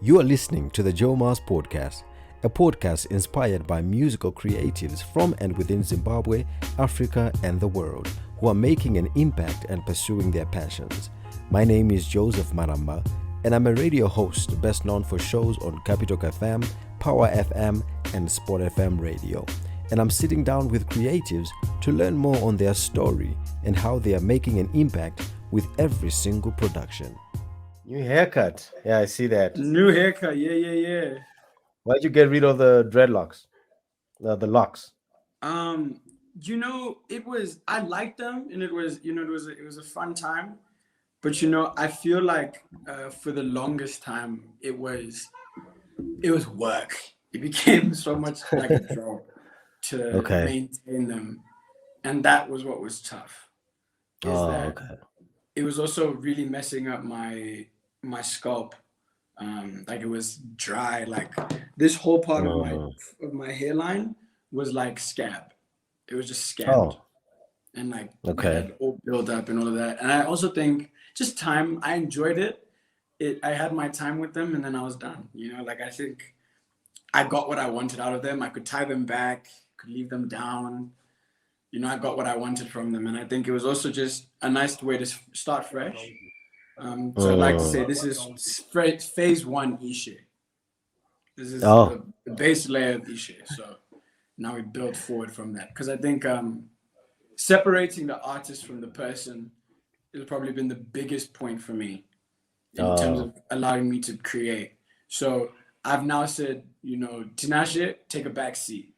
You are listening to the Joe Mars Podcast, a podcast inspired by musical creatives from and within Zimbabwe, Africa, and the world who are making an impact and pursuing their passions. My name is Joseph Maramba, and I'm a radio host best known for shows on Capital FM, Power FM, and Sport FM radio. And I'm sitting down with creatives to learn more on their story and how they are making an impact with every single production. New haircut. Yeah, I see that. New haircut, yeah. Why'd you get rid of the dreadlocks? The locks. Um, it was I liked them, and it was a fun time. But I feel like for the longest time it was work. It became so much like a job to Okay. maintain them, and that was what was tough. Is Oh, that okay. it was also really messing up my scalp. Like it was dry. Like this whole part of my Oh, hairline was like scab. It was just scabbed, oh, and like it okay. had all built up and all of that. And I also think just time. I enjoyed it. I had my time with them, and then I was done. Like I think I got what I wanted out of them. I could tie them back, could leave them down. I got what I wanted from them, and I think it was also just a nice way to start fresh. So I'd like to say Mm. this is phase one Ishe. This is Oh, the base layer of Ishe. So now we build forward from that. Because I think separating the artist from the person has probably been the biggest point for me in terms oh. of allowing me to create. So I've now said, Tinashe, take a back seat.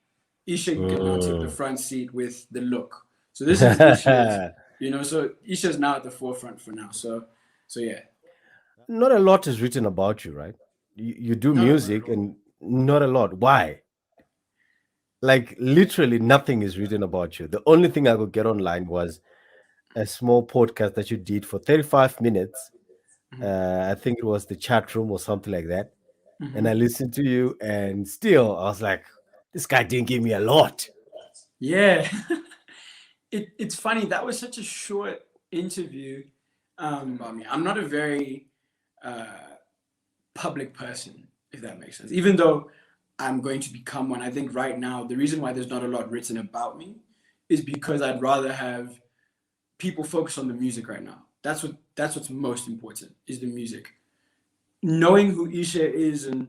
Ishe can now take the Mm. front seat with the look. So this is Ishe's, so Ishe's now at the forefront for now. So yeah. Not a lot is written about you, right? You do Not a lot at music all. and not a lot. Why? Like literally nothing is written about you. The only thing I could get online was a small podcast that you did for 35 minutes. I think it was the chat room or something like that. And I Hmm. listened to you, and still I was like, this guy didn't give me a lot. Yeah. It's funny. That was such a short interview about me. I'm not a very uh, public person, if that makes sense. Even though I'm going to become one, I think right now the reason why there's not a lot written about me is because I'd rather have people focus on the music right now. That's what's most important is the music. Knowing who Isha is and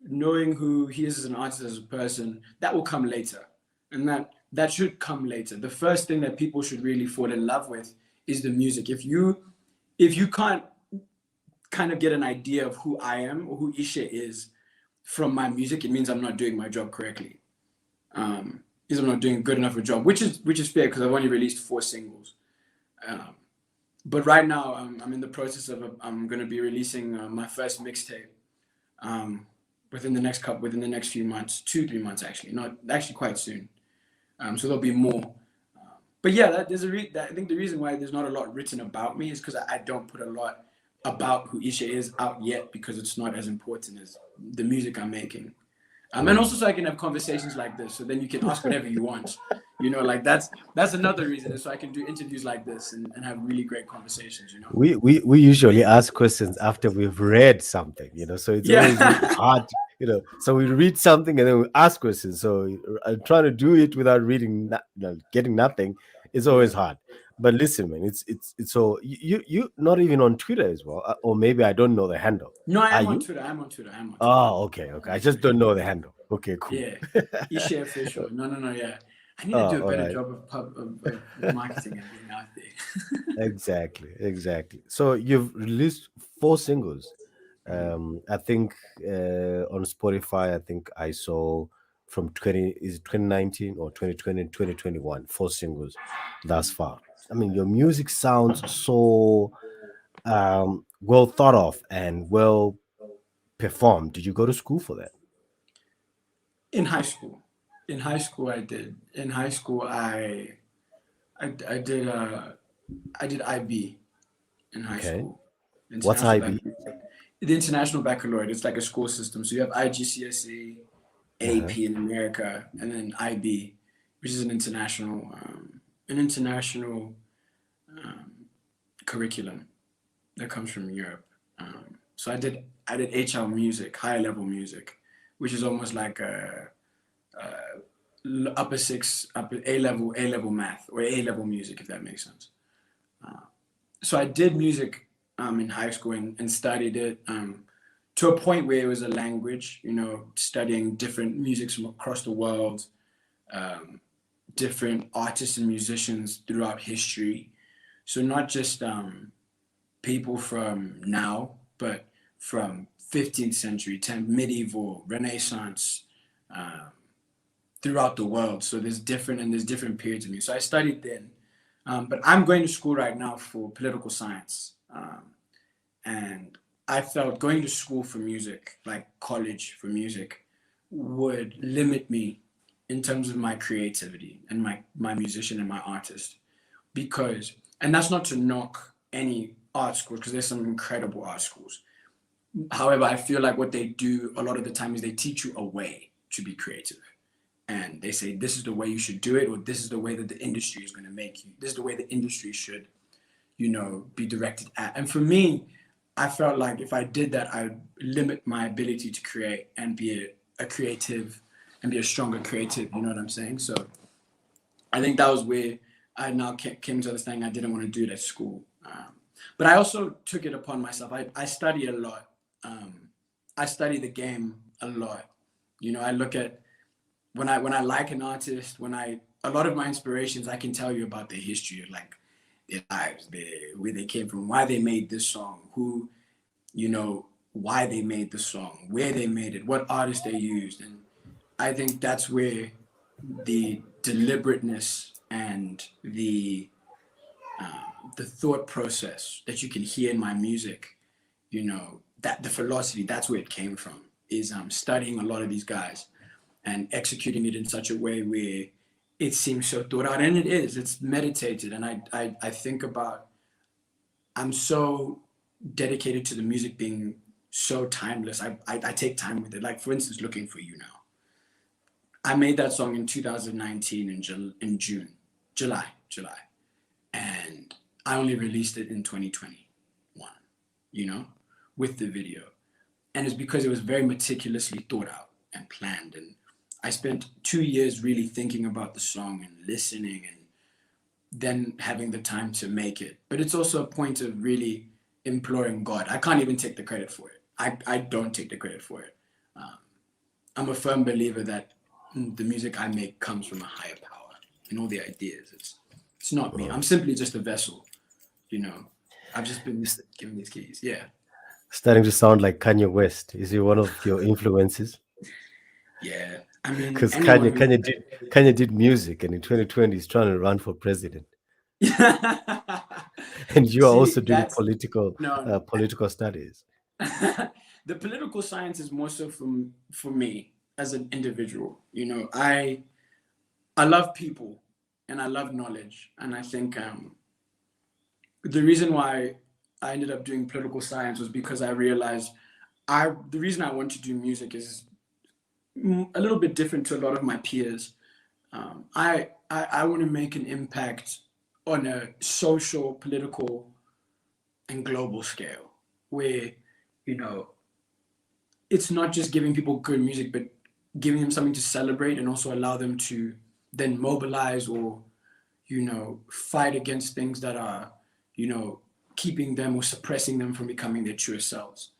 knowing who he is as an artist, as a person, that will come later, and that should come later. The first thing that people should really fall in love with is the music. If you can't kind of get an idea of who I am or who Isha is from my music, it means I'm not doing my job correctly. Is I'm not doing a good enough a job, which is fair because I've only released 4 singles. Um, but right now, I'm in the process of I'm going to be releasing my first mixtape um, within the next few months, 2 3 months actually, not actually quite soon. So there'll be more. But yeah, I think the reason why there's not a lot written about me is because I don't put a lot about who Isha is out yet because it's not as important as the music I'm making. And also so I can have conversations like this, so then you can ask whatever you want. Like that's another reason, is so I can do interviews like this and have really great conversations. We usually ask questions after we've read something, so it's always Yeah. hard, so we read something and then we ask questions. So trying to do it without reading, getting nothing is Yeah. always hard. But listen, man, it's so you not even on Twitter as well, or maybe I don't know the handle. No, I Are am on you? Twitter. I'm on Twitter. I'm on Twitter. Oh, okay, I'm okay. I on just Twitter. don't know the handle. Okay, cool. Yeah. Ishe official. No. Yeah. I need to Oh, do a all better right. job of marketing and being out there. Exactly, exactly. So you've released 4 singles. Mhm. I think on Spotify, I think I saw from 20, is it 2019 or 2020 and 2021, 4 singles thus far. I mean, your music sounds so well thought of and well performed. Did you go to school for that? In high school. In high school, I did. In high school, I did I did IB in high Okay. school. What's International IB? Baccalaureate. The International Baccalaureate. It's like a school system. So you have IGCSE, Uh-huh. AP in America, and then IB, which is an international curriculum that comes from Europe. So I did HL music, higher level music, which is almost like upper six, upper A level math or A level music, if that makes sense. So I did music in high school and studied it to a point where it was a language, you know, studying different musics from across the world, different artists and musicians throughout history. So not just people from now, but from 15th century, 10th, medieval, Renaissance, um, throughout the world. So there's different periods of music. So I studied then, but I'm going to school right now for political science, and I felt going to school for music, like college for music, would limit me in terms of my creativity and my musician and my artist because, and that's not to knock any art schools because there's some incredible art schools. However, I feel like what they do a lot of the time is they teach you a way to be creative. And they say, this is the way you should do it, or this is the way that the industry is going to make you. This is the way the industry should, you know, be directed at. And for me, I felt like if I did that, I would limit my ability to create and be a creative and be a stronger creative. You know what I'm saying? So I think that was where I now came to understanding I didn't want to do it at school. But I also took it upon myself. I study a lot. I study the game a lot. You know, I look at when I like an artist, a lot of my inspirations, I can tell you about their history, like their lives, where they came from, why they made this song, who, you know, why they made the song, where they made it, what artist they used. And I think that's where the deliberateness and the thought process that you can hear in my music, you know, that the philosophy, that's where it came from, is studying a lot of these guys and executing it in such a way where it seems so thought out, and it's meditated. And I think about, I'm so dedicated to the music being so timeless. I take time with it. Like for instance, Looking for You Now. I made that song in 2019 in July, and I only released it in 2021, you know, with the video. And it's because it was very meticulously thought out and planned. And I spent 2 years really thinking about the song and listening and then having the time to make it. But it's also a point of really imploring God. I can't even take the credit for it. I don't take the credit for it. I'm a firm believer that the music I make comes from a higher power and all the ideas. It's not me. I'm simply just a vessel, you know. I've just been given these keys. Yeah. Starting to sound like Kanye West. Is he one of your influences? Yeah. I mean, Because anyone Kanye did music, and in 2020 he's trying to run for president. And you are See, also doing no. political studies. The political science is more so for me as an individual. You know, I love people and I love knowledge, and I think the reason why I ended up doing political science was because I realized the reason I want to do music is a little bit different to a lot of my peers. I want to make an impact on a social, political, and global scale where, you know, it's not just giving people good music, but giving them something to celebrate and also allow them to then mobilize or, you know, fight against things that are, you know, keeping them or suppressing them from becoming their truest selves.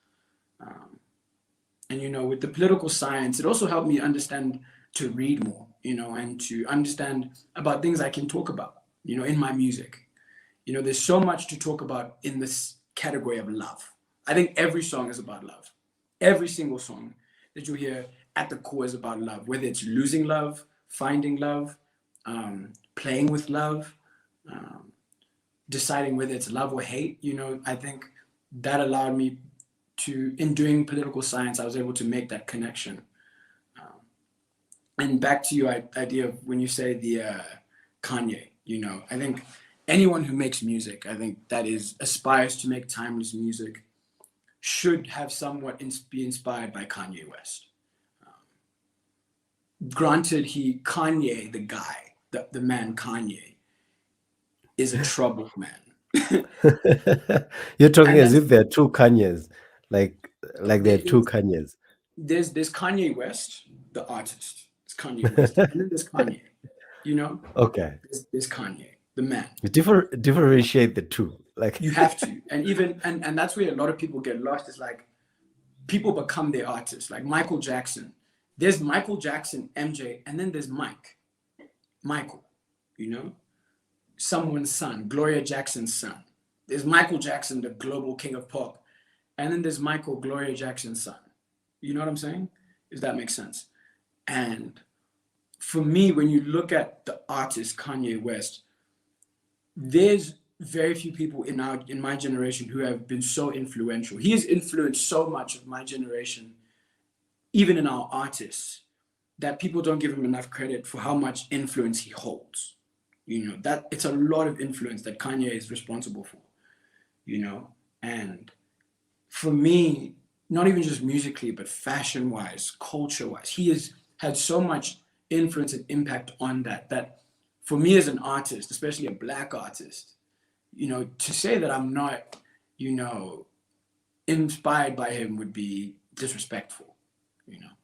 And, you know, with the political science, it also helped me understand to read more, you know, and to understand about things I can talk about, you know, in my music. You know, there's so much to talk about in this category of love. I think every song is about love. Every single song that you hear at the core is about love, whether it's losing love, finding love, playing with love, deciding whether it's love or hate. You know, I think that allowed me to, in doing political science, I was able to make that connection. And back to your idea of when you say the Kanye, you know, I think anyone who makes music, I think that aspires to make timeless music should have somewhat be inspired by Kanye West. Granted, Kanye, the guy, the man Kanye, is a troubled man. You're talking as if there are two Kanyes, Like like there There are two is Kanyes. there's Kanye West, the artist. It's Kanye West, and then there's Kanye. You know, Okay. there's Kanye, the man. Differentiate the two. Like You have to, and even and that's where a lot of people get lost. Is like people become their artists. Like Michael Jackson. There's Michael Jackson, MJ, and then there's Michael. You know, someone's son, Gloria Jackson's son. There's Michael Jackson, the global king of pop, and then there's Michael, Gloria Jackson's son. You know what I'm saying? If that makes sense. And for me, when you look at the artist Kanye West, there's very few people in my generation who have been so influential. He has influenced so much of my generation, even in our artists, that people don't give him enough credit for how much influence he holds. You know, that it's a lot of influence that Kanye is responsible for, you know. And for me, not even just musically, but fashion wise, culture wise, he has had so much influence and impact on that for me as an artist, especially a black artist, you know, to say that I'm not, you know, inspired by him would be disrespectful, you know.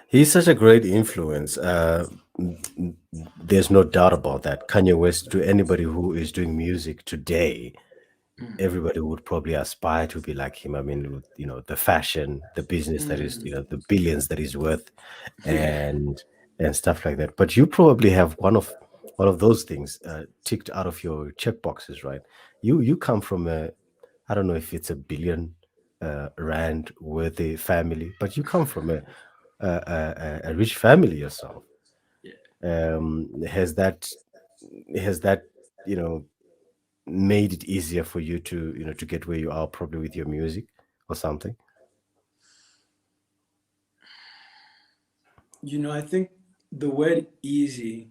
he's such a great influence. There's no doubt about that. Kanye West, to anybody who is doing music today, Mm, everybody would probably aspire to be like him. I mean, with, the fashion, the business that is, mm, the billions that he's worth, yeah. and stuff like that. But you probably have one of those things ticked out of your check boxes, right? You come from a, I don't know if it's a billion rand worthy family, but you come from a rich family yourself. Yeah. Has that you know made it easier for you to to get where you are, probably with your music or something? You know, I think the word easy,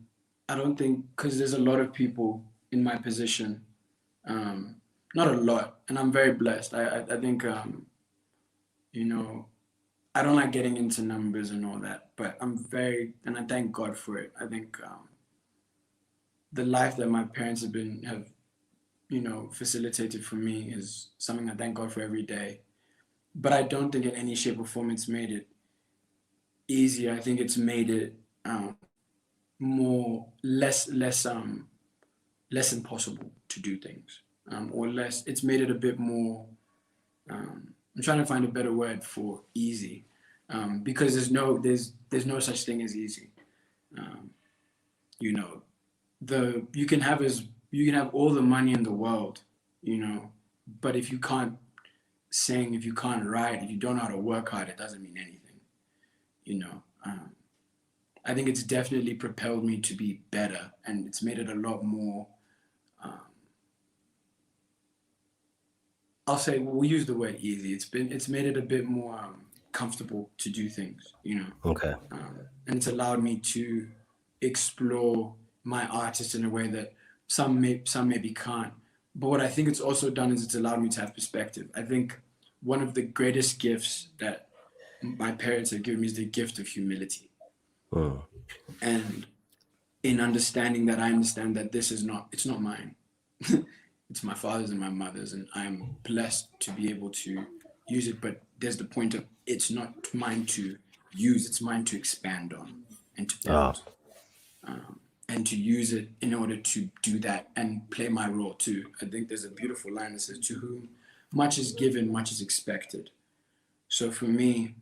I don't think, because there's a lot of people in my position, um, not a lot, and I'm very blessed. I think, you know, I don't like getting into numbers and all that, but and I thank God for it. I think the life that my parents have, you know, facilitated for me is something I thank God for every day. But I don't think in any shape or form it's made it easier. I think it's made it more less impossible to do things, or less. It's made it a bit more. I'm trying to find a better word for easy, because there's no such thing as easy. Um, you know, you can have all the money in the world, you know, but if you can't sing, if you can't write, if you don't know how to work hard, it doesn't mean anything. You know, I think it's definitely propelled me to be better, and it's made it a lot more. Um, I'll say we'll use the word easy. It's made it a bit more comfortable to do things, you know, Okay. and it's allowed me to explore my artist in a way that some maybe can't. But what I think it's also done is it's allowed me to have perspective. I think one of the greatest gifts that my parents have given me is the gift of humility, Mm. and in understanding that I understand that it's not mine. It's my father's and my mother's, and I'm blessed to be able to use it. But there's the point of it's not mine to use; it's mine to expand on and to Ah, build, and to use it in order to do that and play my role too. I think there's a beautiful line that says, "To whom much is given, much is expected." So for me,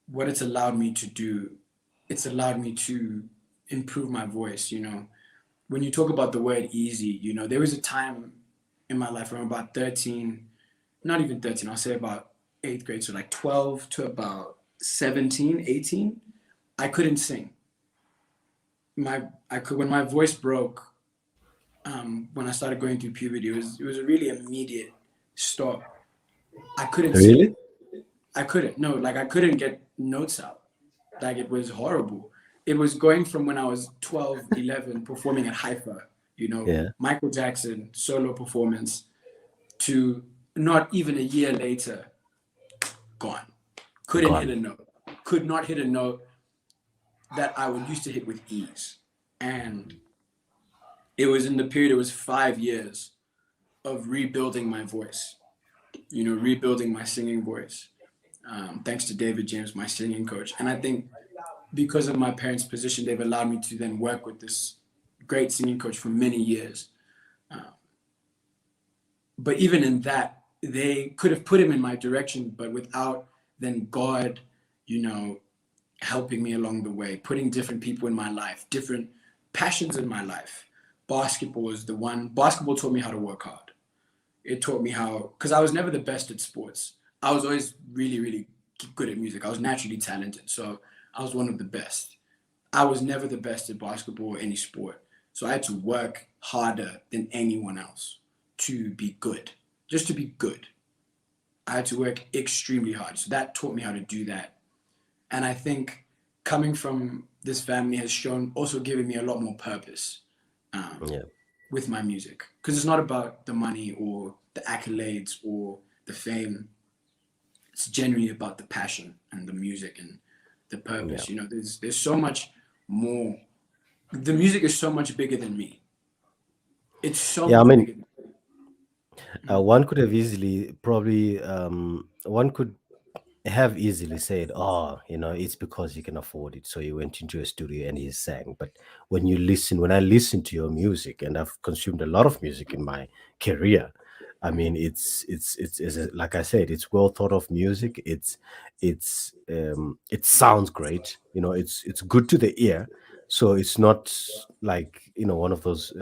what it's allowed me to do, it's allowed me to improve my voice. You know, when you talk about the word easy, you know, there was a time in my life when I'm about 13, not even 13, I'll say about eighth grade, so like 12 to about 17, 18, I couldn't sing. I could when my voice broke, when I started going through puberty, it was a really immediate stop. I couldn't sing. really? I couldn't. No, like I couldn't get notes out. Like it was horrible. It was going from when I was 12, 11, performing at Haifa, you know, Yeah. Michael Jackson solo performance, to not even a year later, gone. Couldn't hit Gone. a note. Could not hit a note that I would used to hit with ease. And it was in the period, it was 5 years of rebuilding my voice. rebuilding my singing voice. Thanks to David James, my singing coach. And I think because of my parents' position, they've allowed me to then work with this great singing coach for many years. But even in that, they could have put him in my direction, but without then God, helping me along the way, putting different people in my life, different passions in my life. Basketball was the one. Basketball taught me how to work hard. It taught me how, because I was never the best at sports. I was always really, really good at music. I was naturally talented, so I was one of the best. I was never the best at basketball or any sport. So I had to work harder than anyone else to be good, just to be good. I had to work extremely hard. So that taught me how to do that. And I think coming from this family has also given me a lot more purpose with my music. Because it's not about the money or the accolades or the fame. It's genuinely about the passion and the music and the purpose. Yeah. There's so much more. The music is so much bigger than me. It's so Yeah, I much mean, bigger than me. one could have easily, probably, one could have easily said, "Oh, it's because he can afford it, so he went into a studio and he sang." But when I listen to your music, and I've consumed a lot of music in my career, I mean, like I said, it's well thought of music. It sounds great. It's good to the ear. So it's not like one of those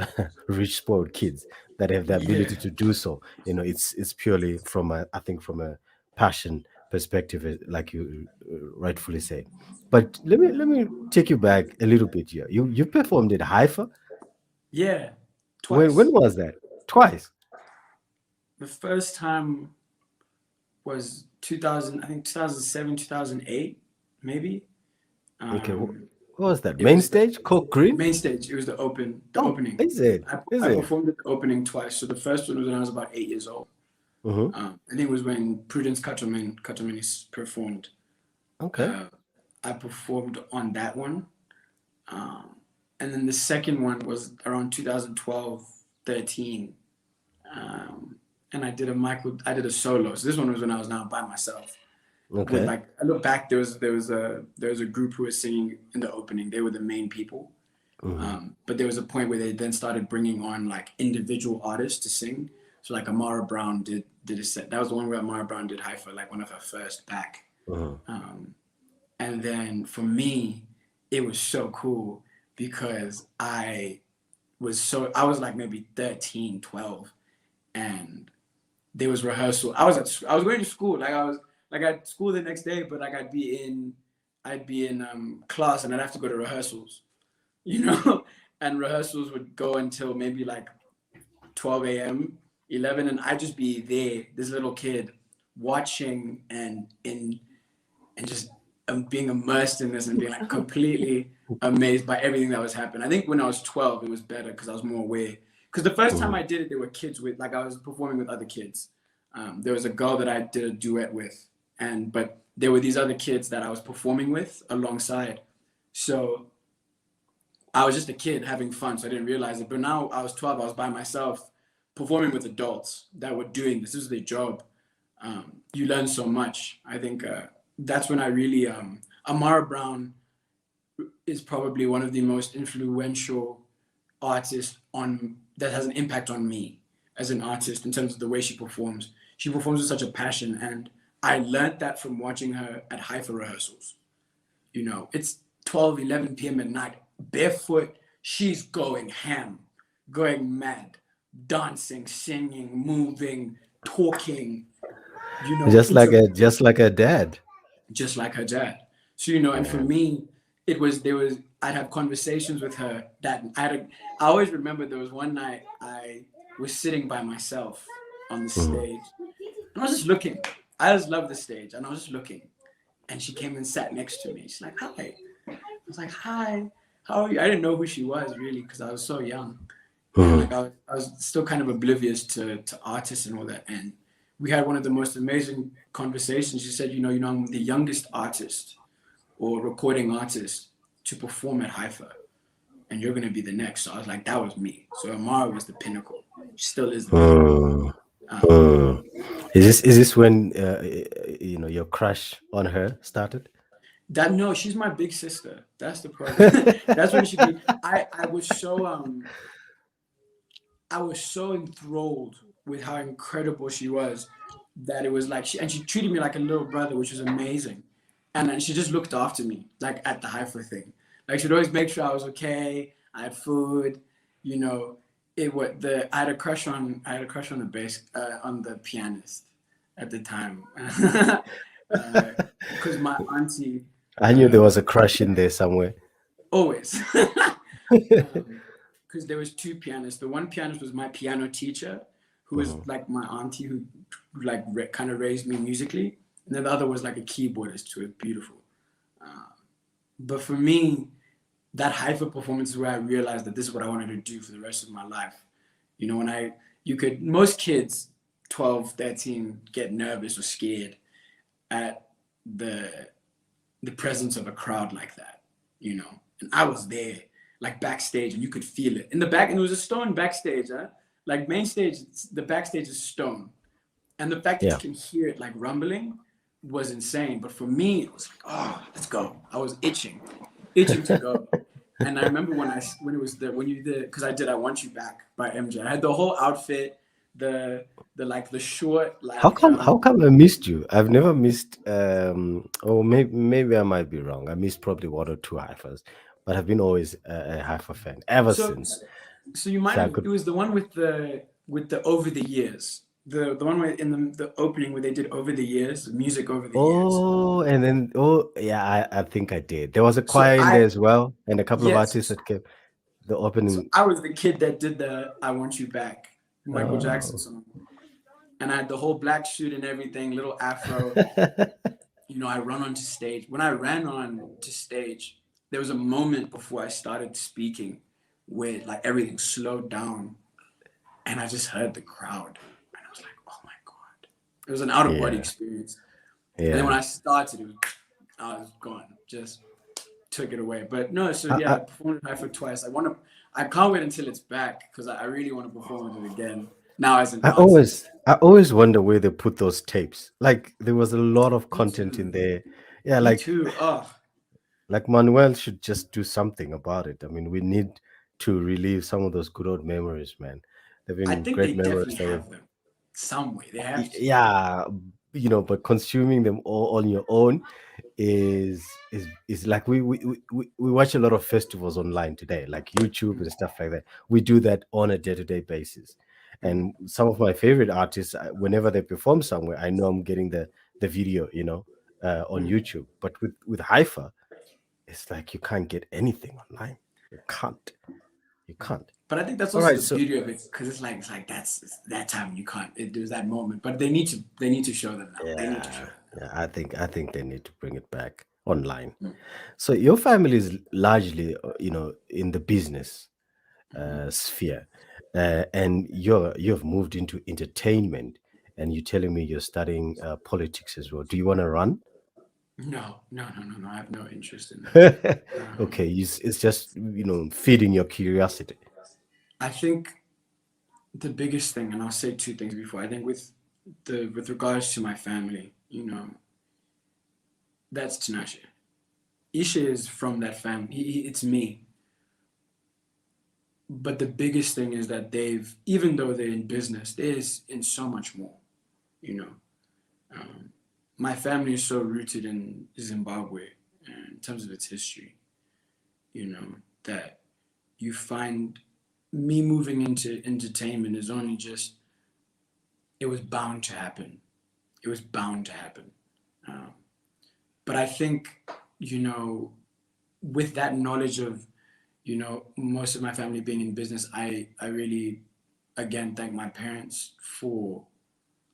rich spoiled kids that have the Yeah. ability to do so. It's purely from I think from a passion perspective, like you rightfully say. But let me take you back a little bit here. You performed at Haifa. Yeah. When Twice. was that? Twice. The first time was 2000, I think 2007, 2008, maybe. Okay, Um, what was that? it Main was the stage, Coke Green. main stage. It was the Oh, opening. is it? Is I it? performed at the opening twice. So the first one was when I was about 8 years old. Mm-hmm. I think it was when Prudence Katamani performed. Okay. Uh, I performed on that one. Um, and then the second one was around 2012, 13. And I did a solo. So this one was when I was now by myself. With Okay. like I look back, there was a group who was singing in the opening. They were the main people. Mm-hmm. But there was a point where they then started bringing on like individual artists to sing. So like Amara Brown did a set. That was the one where Amara Brown did Haifa, like one of her first back. Mm-hmm. Um, and then for me, it was so cool because I was like maybe 13, 12, and there was rehearsal. I was going to school. Like I was like at school the next day, but like I'd be in class and I'd have to go to rehearsals, you know, and rehearsals would go until maybe like 12 a.m., 11, and I'd just be there, this little kid, watching and just being immersed in this and being like completely amazed by everything that was happening. I think when I was 12, it was better because I was more aware. Because the first time Mm-hmm. I did it, there were kids with, like I was performing with other kids. There was a girl that I did a duet with, but there were these other kids that I was performing with alongside. So I was just a kid having fun, so I didn't realize it. But now I was 12, I was by myself performing with adults that were doing this. This is their job. You learn so much. I think that's when I really, Amara Brown is probably one of the most influential artists that has an impact on me as an artist in terms of the way she performs. She performs with such a passion, and I learned that from watching her at Haifa rehearsals. It's 12, 11 p.m. at night, barefoot. She's going ham, going mad, dancing, singing, moving, talking, Just it's like a a dad. just like her dad. So, and for Yeah. me, I'd have conversations with her that I always remember there was one night I was sitting by myself on the Mm-hmm. stage and I was just looking. I just love the stage and I was just looking. And she came and sat next to me. She's like, "Hi." I was like, "Hi, how are you?" I didn't know who she was really because I was so young. And like Mm-hmm. I was still kind of oblivious to artists and all that. And we had one of the most amazing conversations. She said, I'm the youngest artist or recording artist to perform at Haifa, and you're gonna be the next. So I was like, that was me. So Amara was the pinnacle. She still is the pinnacle. Mm. Um, Mm. Is this when your crush on her started? That no, she's my big sister. That's the problem. That's when she grew. I was so enthralled with how incredible she was that it was like she treated me like a little brother, which was amazing. And then she just looked after me, like at the Haifa thing. Like she'd always make sure I was okay. I had food, you know. It was the I had a crush on the bass on the pianist at the time, because my auntie I knew there uh, was a crush in there somewhere. always. Because there was two pianists. The one pianist was my piano teacher, who was Mhm. like my auntie, who like kind of raised me musically, and then the other was like a keyboardist who was beautiful. But for me, that Haifa performance is where I realized that this is what I wanted to do for the rest of my life. You know, most kids, 12, 13, get nervous or scared at the the presence of a crowd like that, you know. And I was there, like backstage, and you could feel it in the back. And it was a stone backstage, huh? Like main stage, the backstage is stone, and the fact that you Yeah. can hear it like rumbling was insane. But for me, it was like, oh, let's go. I was itching to go. And I remember when it was when you did, because I Want You Back by MJ. I had the whole outfit, the short How like come how come I missed you? I've never missed or maybe I might be wrong. I missed probably one or two Haifas, but I've been always a Haifa fan ever so since. So you might So I have. could It was the one with the over the years. The one where in the opening where they did over the years, music over the years. oh, and then oh yeah, I think I did. There was a So choir in there as well, and a couple of artists yes. that came the So opening. I was the kid that did the "I Want You Back" Michael Jackson Oh. song, and I had the whole black suit and everything, little afro. You know, I run onto stage. When I ran on to stage, there was a moment before I started speaking where like everything slowed down, and I just heard the crowd, and I was like, "Oh my god!" It was an out of body Yeah, experience. And then when yeah. I started, I was gone. Just took it away. But no, so I, yeah, I I performed in Haifa twice. I can't wait until it's back because I really want to perform with it again. Now as an I artist. always I always wonder where they put those tapes. Like there was a lot of Me content in too. there. Yeah, Me too. Oh, like Manuel should just do something about it. I mean, we need to relive some of those good old memories, man. They've I been think great they memories definitely that we've have them some way. They have to. yeah, but consuming them all on your own is like we watch a lot of festivals online today, like YouTube and stuff like that. We do that on a day-to-day basis. And some of my favorite artists, whenever they perform somewhere, I know I'm getting the video, on YouTube. But with Haifa, it's like you can't get anything online. You can't. You can't. But I think that's All also right. the So beauty of it because it's like it's that time you can't. There's that moment, but they need to show them now. They need to show yeah, them. yeah, I think they need to bring it back online. Mm. So your family is largely, in the business Mhm. sphere, and you've moved into entertainment, and you're telling me you're studying politics as well. Do you want to run? No, no, no, no, no. I have no interest in that. Um, Okay, it's just feeding your curiosity. I think the biggest thing, and I'll say two things before. I think with regards to my family, you know, that's Tinashe. Ishe is from that family. It's me. But the biggest thing is that even though they're in business, there's in so much more. You know, um, my family is so rooted in Zimbabwe in terms of its history. You know that you find me moving into entertainment is only just it was bound to happen. It was bound to happen. Um, but I think, you know, with that knowledge of, most of my family being in business, I really, again, thank my parents for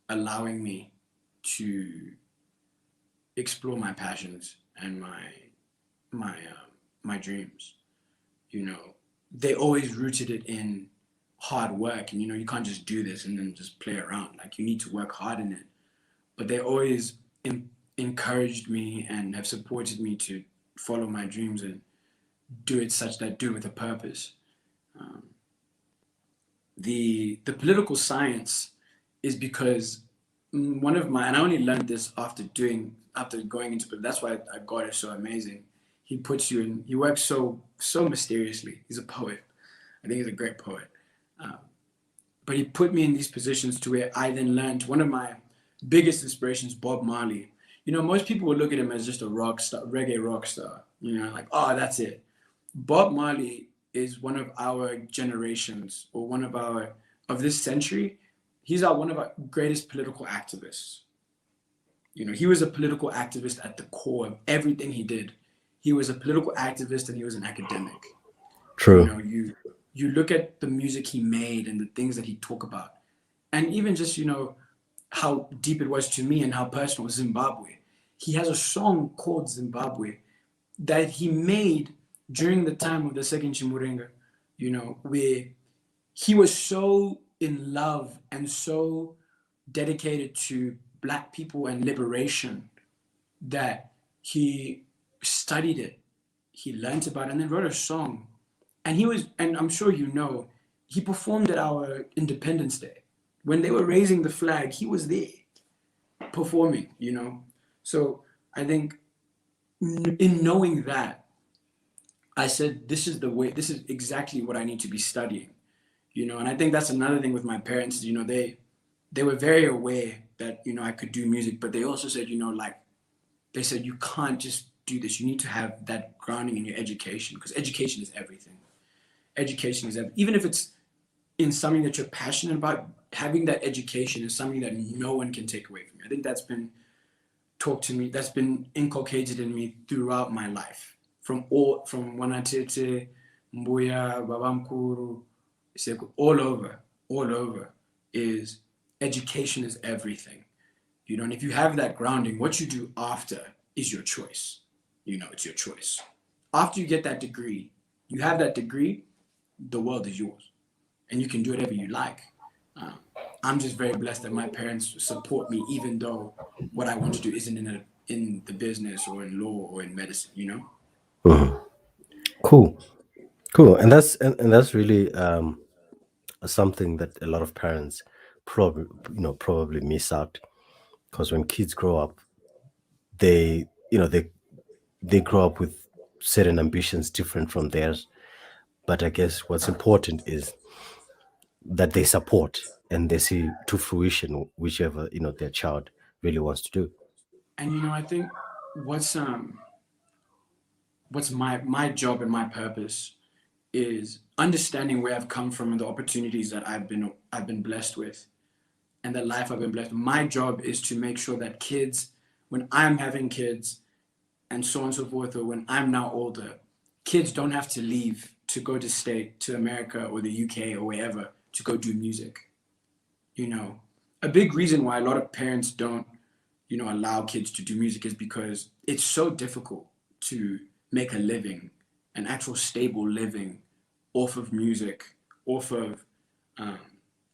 allowing me to explore my passions and my dreams. You know, they always rooted it in hard work, and you can't just do this and then just play around. Like you need to work hard in it. But they always encouraged me and have supported me to follow my dreams and do it with a purpose. The political science is because one of my, and I only learned this after going into, but that's why God is so amazing. He puts you in, he works so mysteriously. He's a poet. I think he's a great poet. Um, but he put me in these positions to where I then learned one of my biggest inspirations, Bob Marley. Most people would look at him as just a rock star, reggae rock star, like, oh, that's it. Bob Marley is one of our generations, or of this century. He's one of our greatest political activists. He was a political activist at the core of everything he did. He was a political activist and he was an academic. True. You look at the music he made and the things that he talked about, and even just how deep it was to me and how personal Zimbabwe. He has a song called Zimbabwe that he made during the time of the second Chimurenga, where he was so in love and so dedicated to Black people and liberation that he studied it, he learned about it, and then wrote a song. And I'm sure he performed at our Independence Day. When they were raising the flag, he was there performing, So I think in knowing that, I said, this is exactly what I need to be studying, and I think that's another thing with my parents, they were very aware that, I could do music, but they also said, they said, you can't just do this. You need to have that grounding in your education, because education is everything. Education is everything. Even if it's in something that you're passionate about, having that education is something that no one can take away from you. I think that's been taught to me, that's been inculcated in me throughout my life. From Wanatete, Mbuya, Babamkuru, all over is education is everything. And if you have that grounding, what you do after is your choice. It's your choice. After you get that degree, you have that degree, the world is yours. And you can do whatever you like. I'm just very blessed that my parents support me, even though what I want to do isn't in the business or in law or in medicine, Mhm. Cool. And that's really something that a lot of parents probably miss out, because when kids grow up, they you know they grow up with certain ambitions different from theirs. But I guess what's important is that they support and they see to fruition whichever their child really wants to do. And I think what's my job and my purpose is understanding where I've come from and the opportunities that I've been blessed with, and the life I've been blessed with. My job is to make sure that kids, when I'm having kids and so on and so forth, or when I'm now older, kids don't have to leave to go to America or the UK or wherever to go do music. A big reason why a lot of parents don't, allow kids to do music is because it's so difficult to make a living, an actual stable living off of music, off of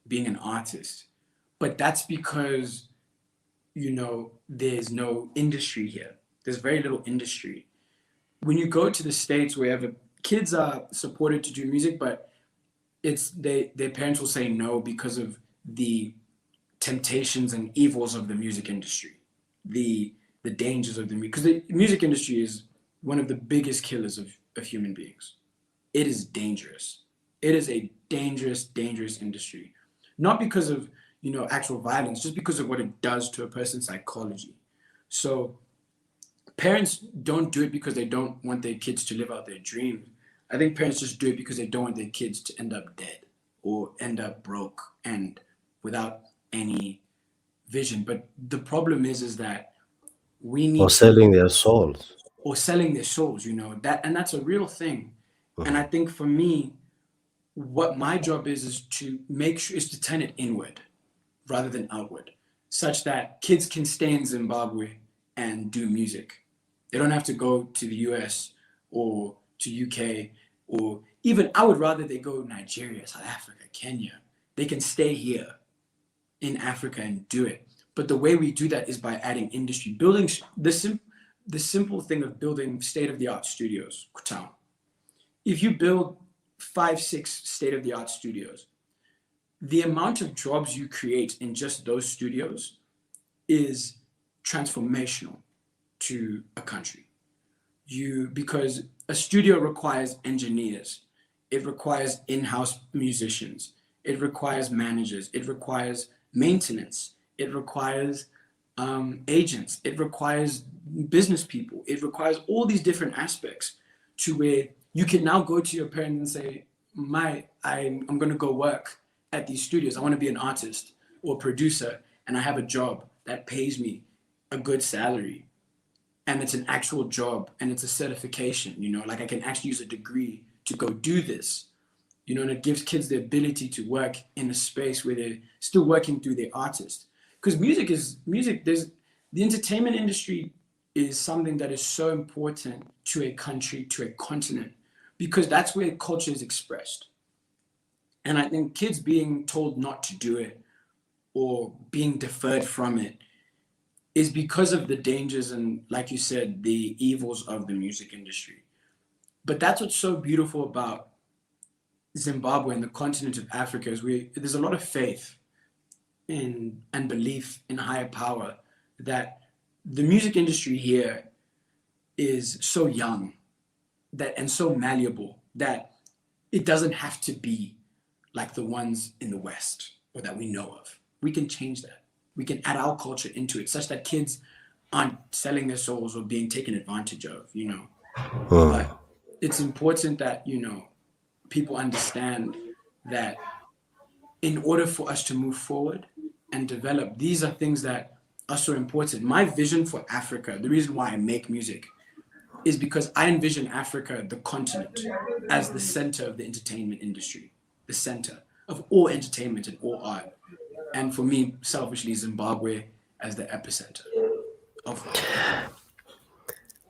being an artist. But that's because, there's no industry here. There's very little industry. When you go to the States, wherever, kids are supported to do music, but their parents will say no because of the temptations and evils of the music industry, the dangers of the music, because the music industry is one of the biggest killers of human beings. It is dangerous. It is a dangerous industry, not because of actual violence, just because of what it does to a person's psychology. So parents don't do it because they don't want their kids to live out their dreams. I think parents just do it because they don't want their kids to end up dead or end up broke and without any vision. But the problem is that we Or need selling to, their souls. or selling their souls, and that's a real thing. And Mhm. I think for me, what my job is to make sure is to turn it inward rather than outward, such that kids can stay in Zimbabwe and do music. They don't have to go to the US or to UK, or even I would rather they go Nigeria, South Africa, Kenya. They can stay here in Africa and do it. But the way we do that is by adding industry, building the simple thing of building state-of-the-art studios. If you build 5, 6 state-of-the-art studios, the amount of jobs you create in just those studios is transformational to a country. Because a studio requires engineers, it requires in-house musicians, it requires managers, it requires maintenance, it requires agents, it requires business people, it requires all these different aspects to where you can now go to your parents and say, I'm going to go work at these studios. I want to be an artist or producer, and I have a job that pays me a good salary, and it's an actual job, and it's a certification, like I can actually use a degree to go do this, and it gives kids the ability to work in a space where they're still working through their artist. Because there's the entertainment industry is something that is so important to a country, to a continent, because that's where culture is expressed. And I think kids being told not to do it or being deferred from it is because of the dangers and, like you said, the evils of the music industry. But that's what's so beautiful about Zimbabwe and the continent of Africa is there's a lot of faith in and belief in higher power, that the music industry here is so young and so malleable that it doesn't have to be like the ones in the West or that we know of. We can change that. We can add our culture into it such that kids aren't selling their souls or being taken advantage of, But it's important that, people understand that in order for us to move forward and develop, these are things that are so important. My vision for Africa, the reason why I make music, is because I envision Africa, the continent, as the center of the entertainment industry, the center of all entertainment and all art. And for me, selfishly, Zimbabwe as the epicenter of that.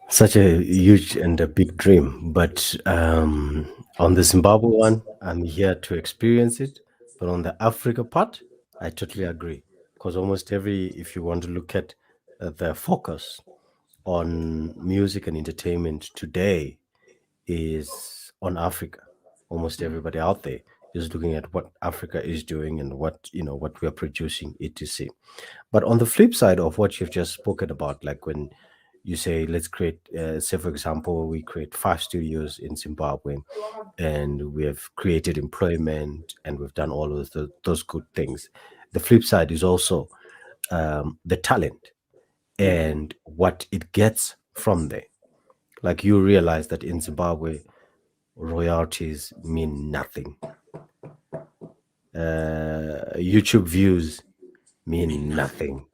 Such a huge and a big dream. But on the Zimbabwe one, I'm here to experience it. But on the Africa part, I totally agree. Because almost if you want to look at the focus on music and entertainment today is on Africa. Almost everybody out there is looking at what Africa is doing and what we are producing, etc. But on the flip side of what you've just spoken about, like when you say, let's create, say for example, we create 5 studios in Zimbabwe, and we have created employment and we've done all of those good things. The flip side is also the talent and what it gets from there. Like you realize that in Zimbabwe, royalties mean nothing. YouTube views I mean, mean nothing.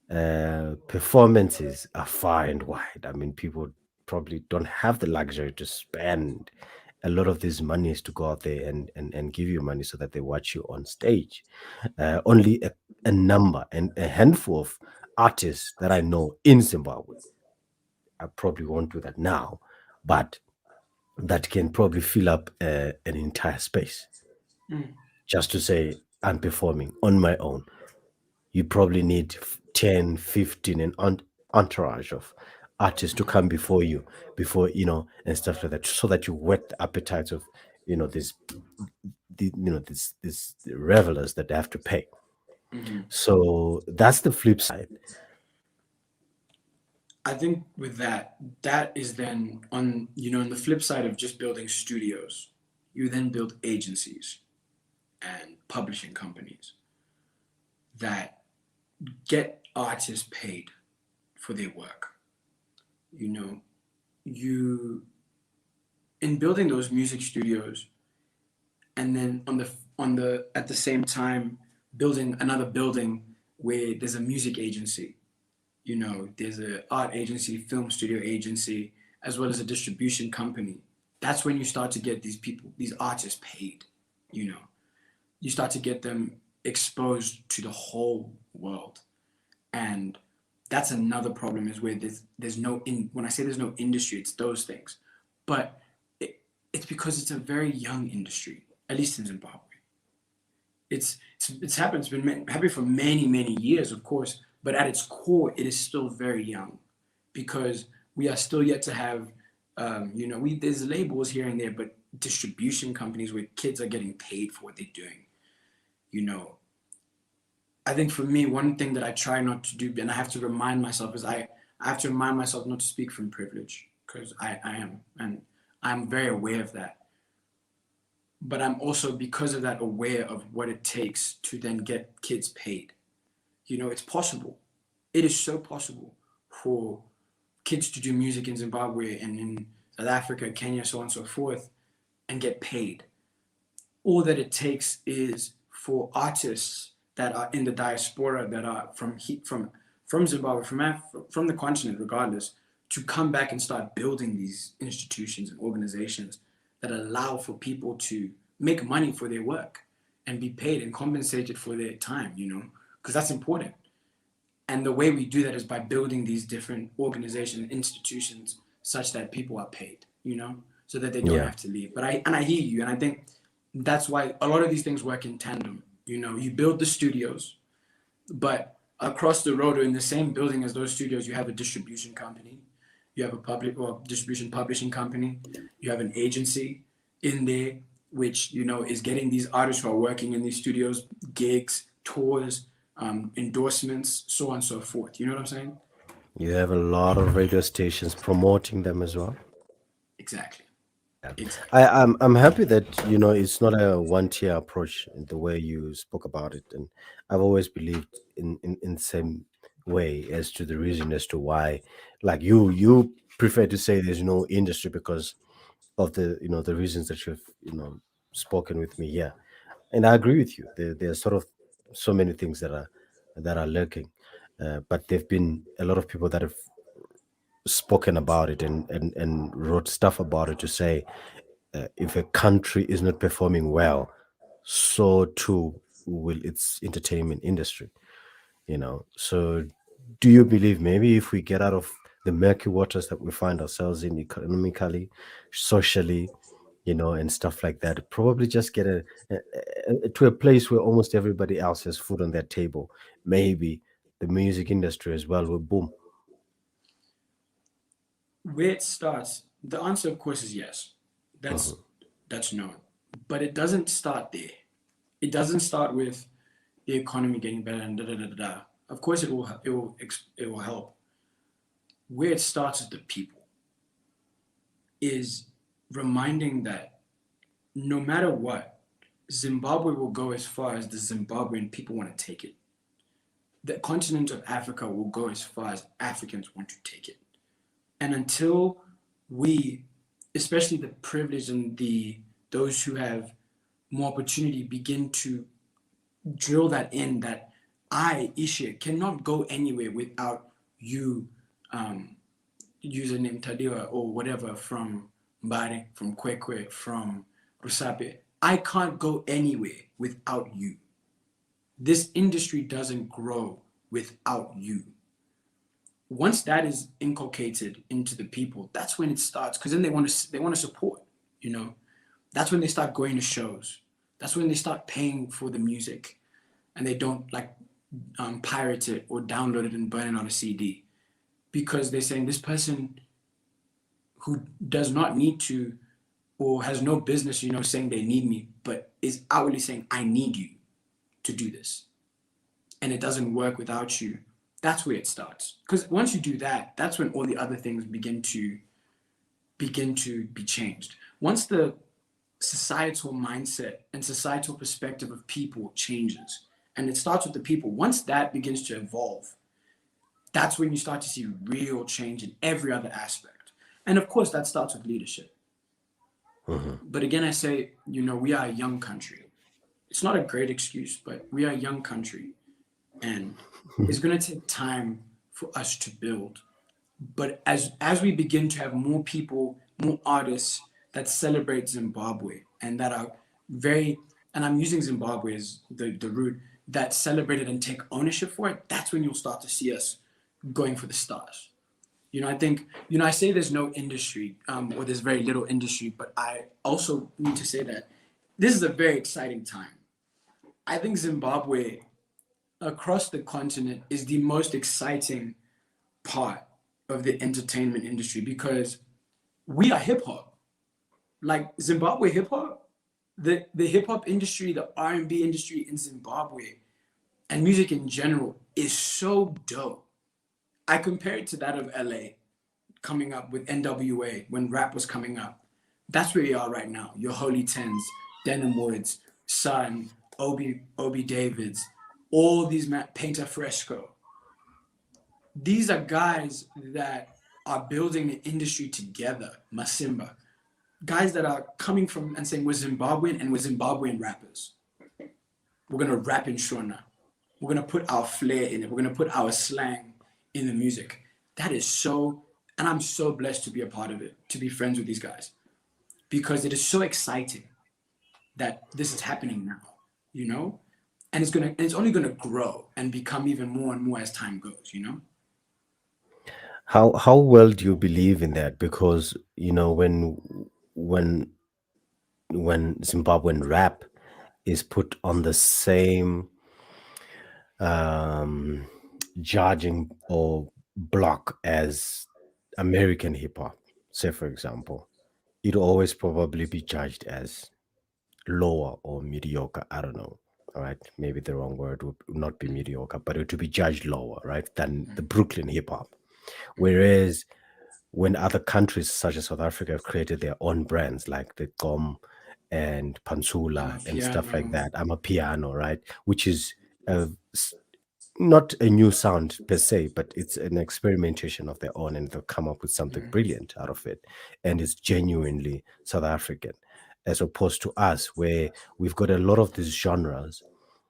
nothing. Performances are far and wide. I mean, people probably don't have the luxury to spend a lot of these monies to go out there and give you money so that they watch you on stage. Only a number and a handful of artists that I know in Zimbabwe. I probably won't do that now, but that can probably fill up an entire space Mm. just to say I'm performing on my own. You probably need 10, 15, and entourage of artists to come before you, and stuff like that, so that you whet the appetites of, this, this revelers that they have to pay. Mm-hmm. So that's the flip side. I think with that is then on the flip side of just building studios, you then build agencies and publishing companies that get artists paid for their work. You know, you in building those music studios, and then on the at the same time building another building where there's a music agency. There's an art agency, film studio agency, as well as a distribution company. That's when you start to get these artists paid. You know, you start to get them exposed to the whole world, and that's another problem is where there's no when I say there's no industry, it's those things, but it's because it's a very young industry, at least in Zimbabwe. It's happened. It's been happening for many years, of course, but at its core, it is still very young, because we are still yet to have, there's labels here and there, but distribution companies where kids are getting paid for what they're doing. You know, I think for me, one thing that I try not to do, and I have to remind myself, is I have to remind myself not to speak from privilege, because I am, and I'm very aware of that. But I'm also, because of that, aware of what it takes to then get kids paid. It's possible. It is so possible for kids to do music in Zimbabwe and in South Africa, Kenya, so on and so forth, and get paid. All that it takes is for artists that are in the diaspora, that are from Zimbabwe, from the continent, regardless, to come back and start building these institutions and organizations that allow for people to make money for their work and be paid and compensated for their time, because that's important. And the way we do that is by building these different organizations, institutions, such that people are paid, so that they don't have to leave. But I hear you, and I think that's why a lot of these things work in tandem. You build the studios, but across the road or in the same building as those studios, you have a distribution company, you have a public or distribution publishing company, you have an agency in there, which is getting these artists who are working in these studios gigs, tours, endorsements, so on and so forth. You know what I'm saying? You have a lot of radio stations promoting them as well. Exactly. Yeah. Exactly. I'm happy that it's not a one tier approach in the way you spoke about it, and I've always believed in the same way as to the reason as to why, like you prefer to say there's no industry because of the reasons that you've spoken with me here, and I agree with you. There are sort of so many things that are lurking, but there've been a lot of people that have spoken about it and wrote stuff about it to say if a country is not performing well, so too will its entertainment industry. So do you believe maybe if we get out of the murky waters that we find ourselves in economically, socially, and stuff like that, probably just get to a place where almost everybody else has food on their table, maybe the music industry as well will boom. Where it starts, the answer, of course, is yes. That's Mhm. that's known, but it doesn't start there. It doesn't start with the economy getting better and da da da da da. Of course, it will help. Where it starts with the people is reminding that no matter what, Zimbabwe will go as far as the Zimbabwean people want to take it. The continent of Africa will go as far as Africans want to take it. And until we, especially the privileged and those who have more opportunity, begin to drill that in, that I, Ishe, cannot go anywhere without you, username Tadiwa or whatever, from Mbare, from Kwekwe, from Rusape. I can't go anywhere without you. This industry doesn't grow without you. Once that is inculcated into the people, that's when it starts. Because then they want to support. That's when they start going to shows. That's when they start paying for the music, and they don't like pirate it or download it and burn it on a CD, because they're saying this person who does not need to or has no business, saying they need me, but is outwardly saying I need you to do this, and it doesn't work without you. That's where it starts. Because once you do that, that's when all the other things begin to be changed. Once the societal mindset and societal perspective of people changes, and it starts with the people, once that begins to evolve, that's when you start to see real change in every other aspect. And of course, that starts with leadership. Mhm. But again, I say, we are a young country. It's not a great excuse, but we are a young country, and it's going to take time for us to build. But as we begin to have more people, more artists that celebrate Zimbabwe and that are very, and I'm using Zimbabwe as the root, that celebrate it and take ownership for it, that's when you'll start to see us going for the stars. I think, I say there's no industry, or there's very little industry, but I also need to say that this is a very exciting time. I think Zimbabwe across the continent is the most exciting part of the entertainment industry, because we are hip hop. Like Zimbabwe hip hop, the hip hop industry, the R&B industry in Zimbabwe and music in general is so dope. I compare it to that of LA coming up with NWA when rap was coming up. That's where you are right now. Your Holy Tens, Denim Woods, Sun, Obi Davids, all these Painter Fresco. These are guys that are building the industry together. Masimba, guys that are coming from and saying we're Zimbabwean and we're Zimbabwean rappers. We're gonna rap in Shona. We're gonna put our flair in it. We're gonna put our slang in the music. That is so, and I'm so blessed to be a part of it, to be friends with these guys, because it is so exciting that this is happening now, you know, and it's only gonna grow and become even more and more as time goes, you know. How well do you believe in that? Because when Zimbabwean rap is put on the same um, judging or block as American hip hop, say for example, it always probably be judged as lower or mediocre. I don't know. All right, maybe the wrong word would not be mediocre, but it would be judged lower, right, than the Brooklyn hip hop. Whereas when other countries such as South Africa have created their own brands like the Gom and I'm a Pansula and stuff like piano. that, I'm a piano, right, which is a not a new sound per se, but it's an experimentation of their own, and they'll come up with something brilliant out of it. And it's genuinely South African, as opposed to us, where we've got a lot of these genres,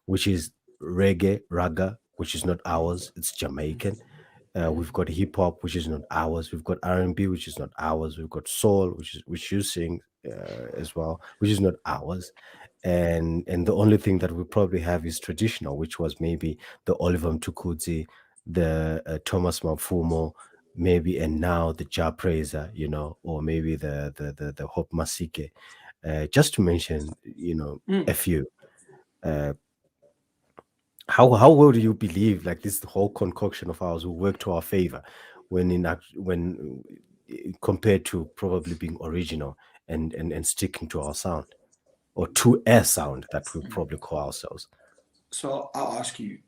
which is reggae, raga, which is not ours, it's Jamaican. We've got hip hop, which is not ours. We've got R&B, which is not ours. We've got soul, which you sing as well, which is not ours. And the only thing that we probably have is traditional, which was maybe the Oliver Mtukudzi, the Thomas Mafumo, maybe, and now the Ja Praiser, or maybe the Hope Masike, just to mention, a Mm. few. Uh, how well do you believe like this whole concoction of ours will work to our favor when compared to probably being original and sticking to our sound or to a sound that we probably call ourselves? So I'll ask you,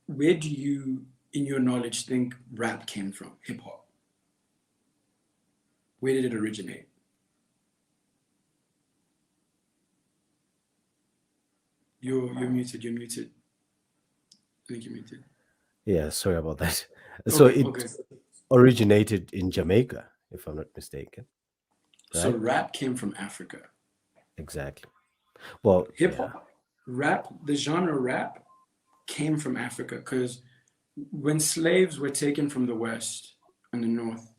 where do you, in your knowledge, think rap came from? Hip hop. Where did it originate? You're muted. You're muted. I think you're muted. Yeah, sorry about that. So Okay. it Okay. originated in Jamaica, if I'm not mistaken, So right? rap came from Africa. Exactly. Well, Hip yeah. hop, rap, the genre rap came from Africa because when slaves were taken from the West and the North,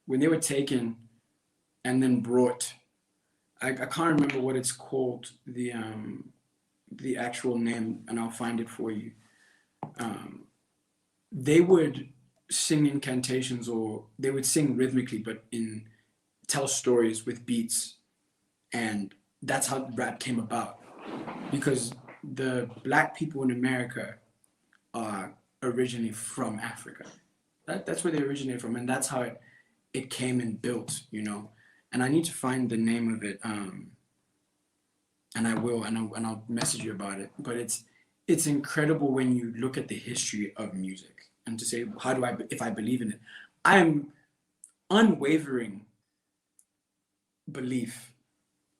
when they were taken and then brought, I can't remember what it's called, the actual name, and I'll find it for you. Um, they would sing incantations or they would sing rhythmically, but in tell stories with beats, and that's how rap came about. Because the black people in America are originally from Africa. That's where they originate from, and that's how it came and built, you know. And I need to find the name of it, and I will, and I'll message you about it. But it's incredible when you look at the history of music and to say, how do I, if I believe in it, I am unwavering belief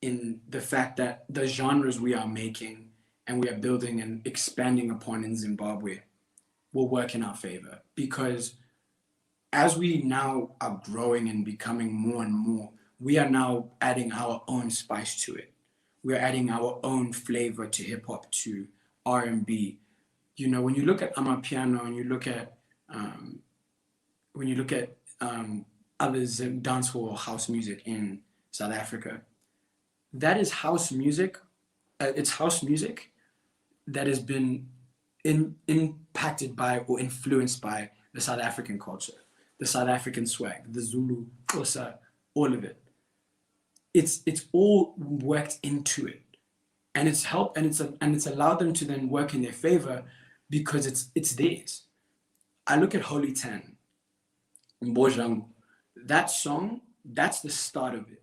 in the fact that the genres we are making and we are building and expanding upon in Zimbabwe will work in our favor, because as we now are growing and becoming more and more, we are now adding our own spice to it. We're adding our own flavor to hip hop, to R&B. You know, when you look at Amapiano and you look at um, when you look at other dancehall or house music in South Africa, that is house music. It's house music that has been impacted by or influenced by the South African culture, the South African swag, the Zulu, Xhosa, all of it. It's all worked into it, and it's helped, and it's allowed them to then work in their favor because it's theirs. I look at Holy Ten, Mbojang, that song. That's the start of it.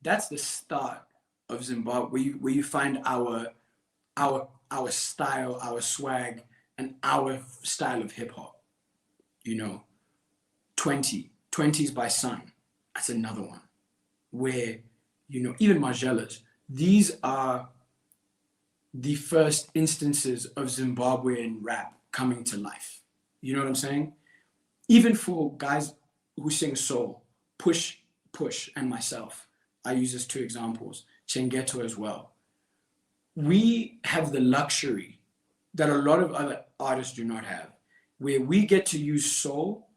That's the start of Zimbabwe, where you find our our style, our swag, and our style of hip hop. You know, 20s by Sun. That's another one where, you know, even Margellas, these are the first instances of Zimbabwean rap coming to life. You know what I'm saying? Even for guys who sing soul, Push, and myself, I use as two examples, Chengeto as well. We have the luxury that a lot of other artists do not have, where we get to use soul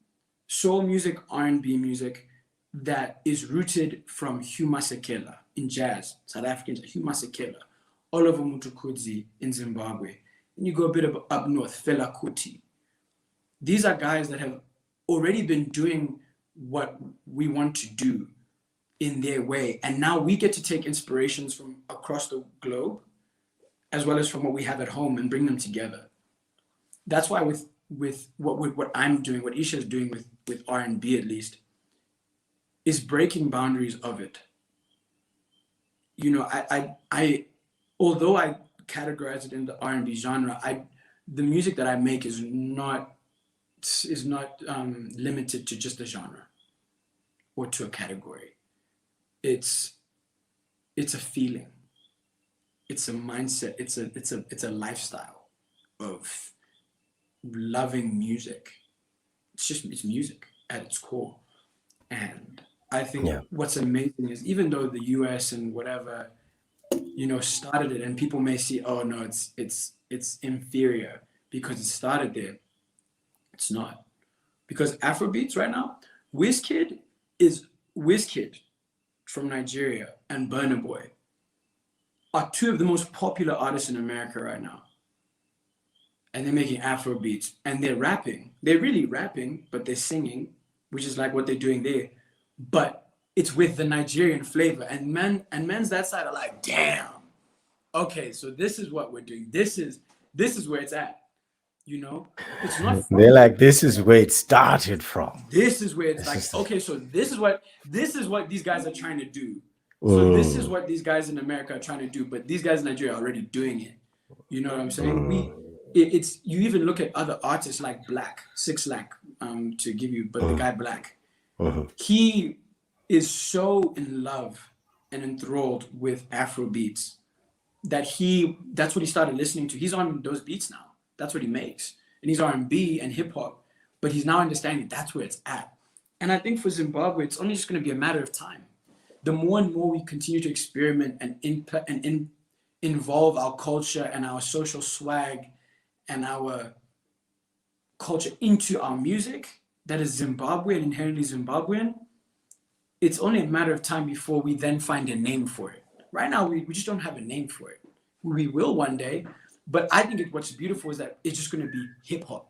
music, R&B music that is rooted from Hugh Masekela in jazz. South Africans, Hugh Masekela, Oliver Mutukudzi in Zimbabwe. And you go a bit up north, Fela Kuti. These are guys that have already been doing what we want to do in their way. And now we get to take inspirations from across the globe, as well as from what we have at home, and bring them together. That's why with what I'm doing, what Ishe is doing with R&B at least, is breaking boundaries of it. You know, I although I categorize it in the R&B genre, the music that I make is not limited to just a genre or to a category. It's a feeling. It's a mindset. It's a lifestyle of loving music. It's music at its core. And I think what's amazing is, even though the US and whatever, you know, started it, and people may see, oh no, it's inferior because it started there. It's not. Because Afrobeats right now, Wizkid from Nigeria and Burna Boy are two of the most popular artists in America right now. And they're making Afrobeats, and they're rapping. They're really rapping, but they're singing, which is like what they're doing there. But it's with the Nigerian flavor. And men's that side are like, damn, okay, so this is what we're doing. This is where it's at. You know, it's not. They're like, this is where it started from. This is where it's like, okay, so this is what these guys are trying to do. So this is what these guys in America are trying to do, but these guys in Nigeria are already doing it. You know what I'm saying? It's you even look at other artists like Black, 6 Lack, to give you, but the guy Black, he is so in love and enthralled with Afro beats that that's what he started listening to. He's on those beats now. That's what he makes. And he's R&B and hip hop, but he's now understanding that's where it's at. And I think for Zimbabwe, it's only just going to be a matter of time. The more and more we continue to experiment and involve our culture and our social swag and our culture into our music that is Zimbabwean, inherently Zimbabwean, it's only a matter of time before we then find a name for it. Right now, we just don't have a name for it. We will one day, but I think what's beautiful is that it's just going to be hip hop,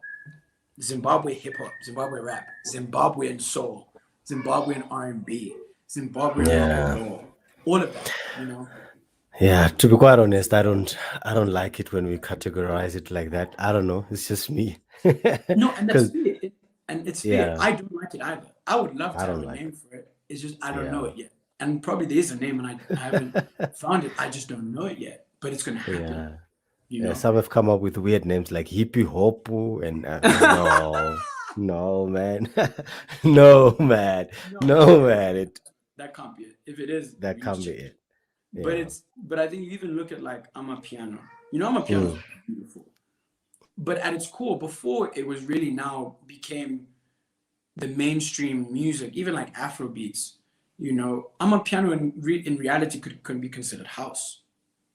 Zimbabwe hip hop, Zimbabwe rap, Zimbabwean soul, Zimbabwean R&B, Zimbabwean rock and roll, all of that, you know. Yeah, to be quite honest, I don't like it when we categorize it like that. I don't know. It's just me. No, and that's fair. It's fair. Yeah. I don't like it either. I would love to have a name for it. It's just I don't know it yet. And probably there is a name, and I haven't found it. I just don't know it yet. But it's gonna happen. Yeah. You know? Some have come up with weird names like Hippie Hopu and no, man. No, man. No, man. That can't be it. If it is, That can't be it. Yeah. But I think you even look at like Amapiano. You know, Amapiano is beautiful. But at its core, before it was really now became the mainstream music, even like Afro beats, you know, Amapiano in reality could be considered house,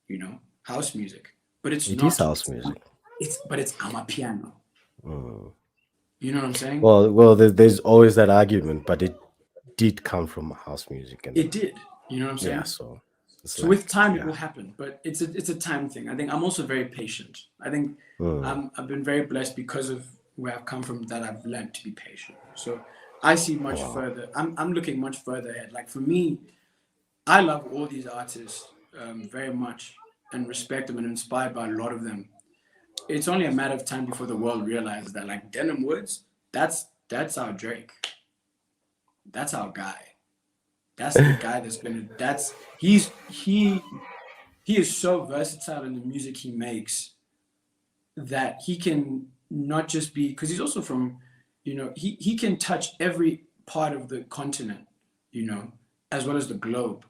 you know, house music. But it is house music. It's Amapiano. You know what I'm saying? Well, there's always that argument, but it did come from house music. And it did. You know what I'm saying? Yeah, so with time it will happen, but it's a time thing. I think I'm also very patient. I think I've been very blessed because of where I've come from, that I've learned to be patient. So I see much further. I'm looking much further ahead. Like for me, I love all these artists very much and respect them and inspired by a lot of them. It's only a matter of time before the world realizes that, like Denim Woods, that's our Drake. That's our guy. That's the guy he is so versatile in the music he makes that he can not just be, because he's also from, he can touch every part of the continent, as well as the globe.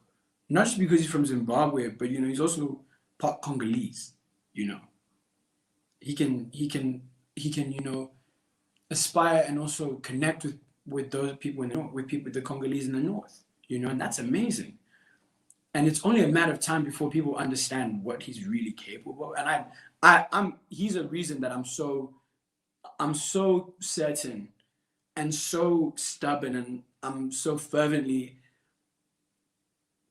Not just because he's from Zimbabwe, but he's also part Congolese. You know, he can aspire and also connect with those people in the north, with people, the Congolese in the north. And that's amazing. And it's only a matter of time before people understand what he's really capable of. And he's a reason that I'm so certain and so stubborn, and I'm so fervently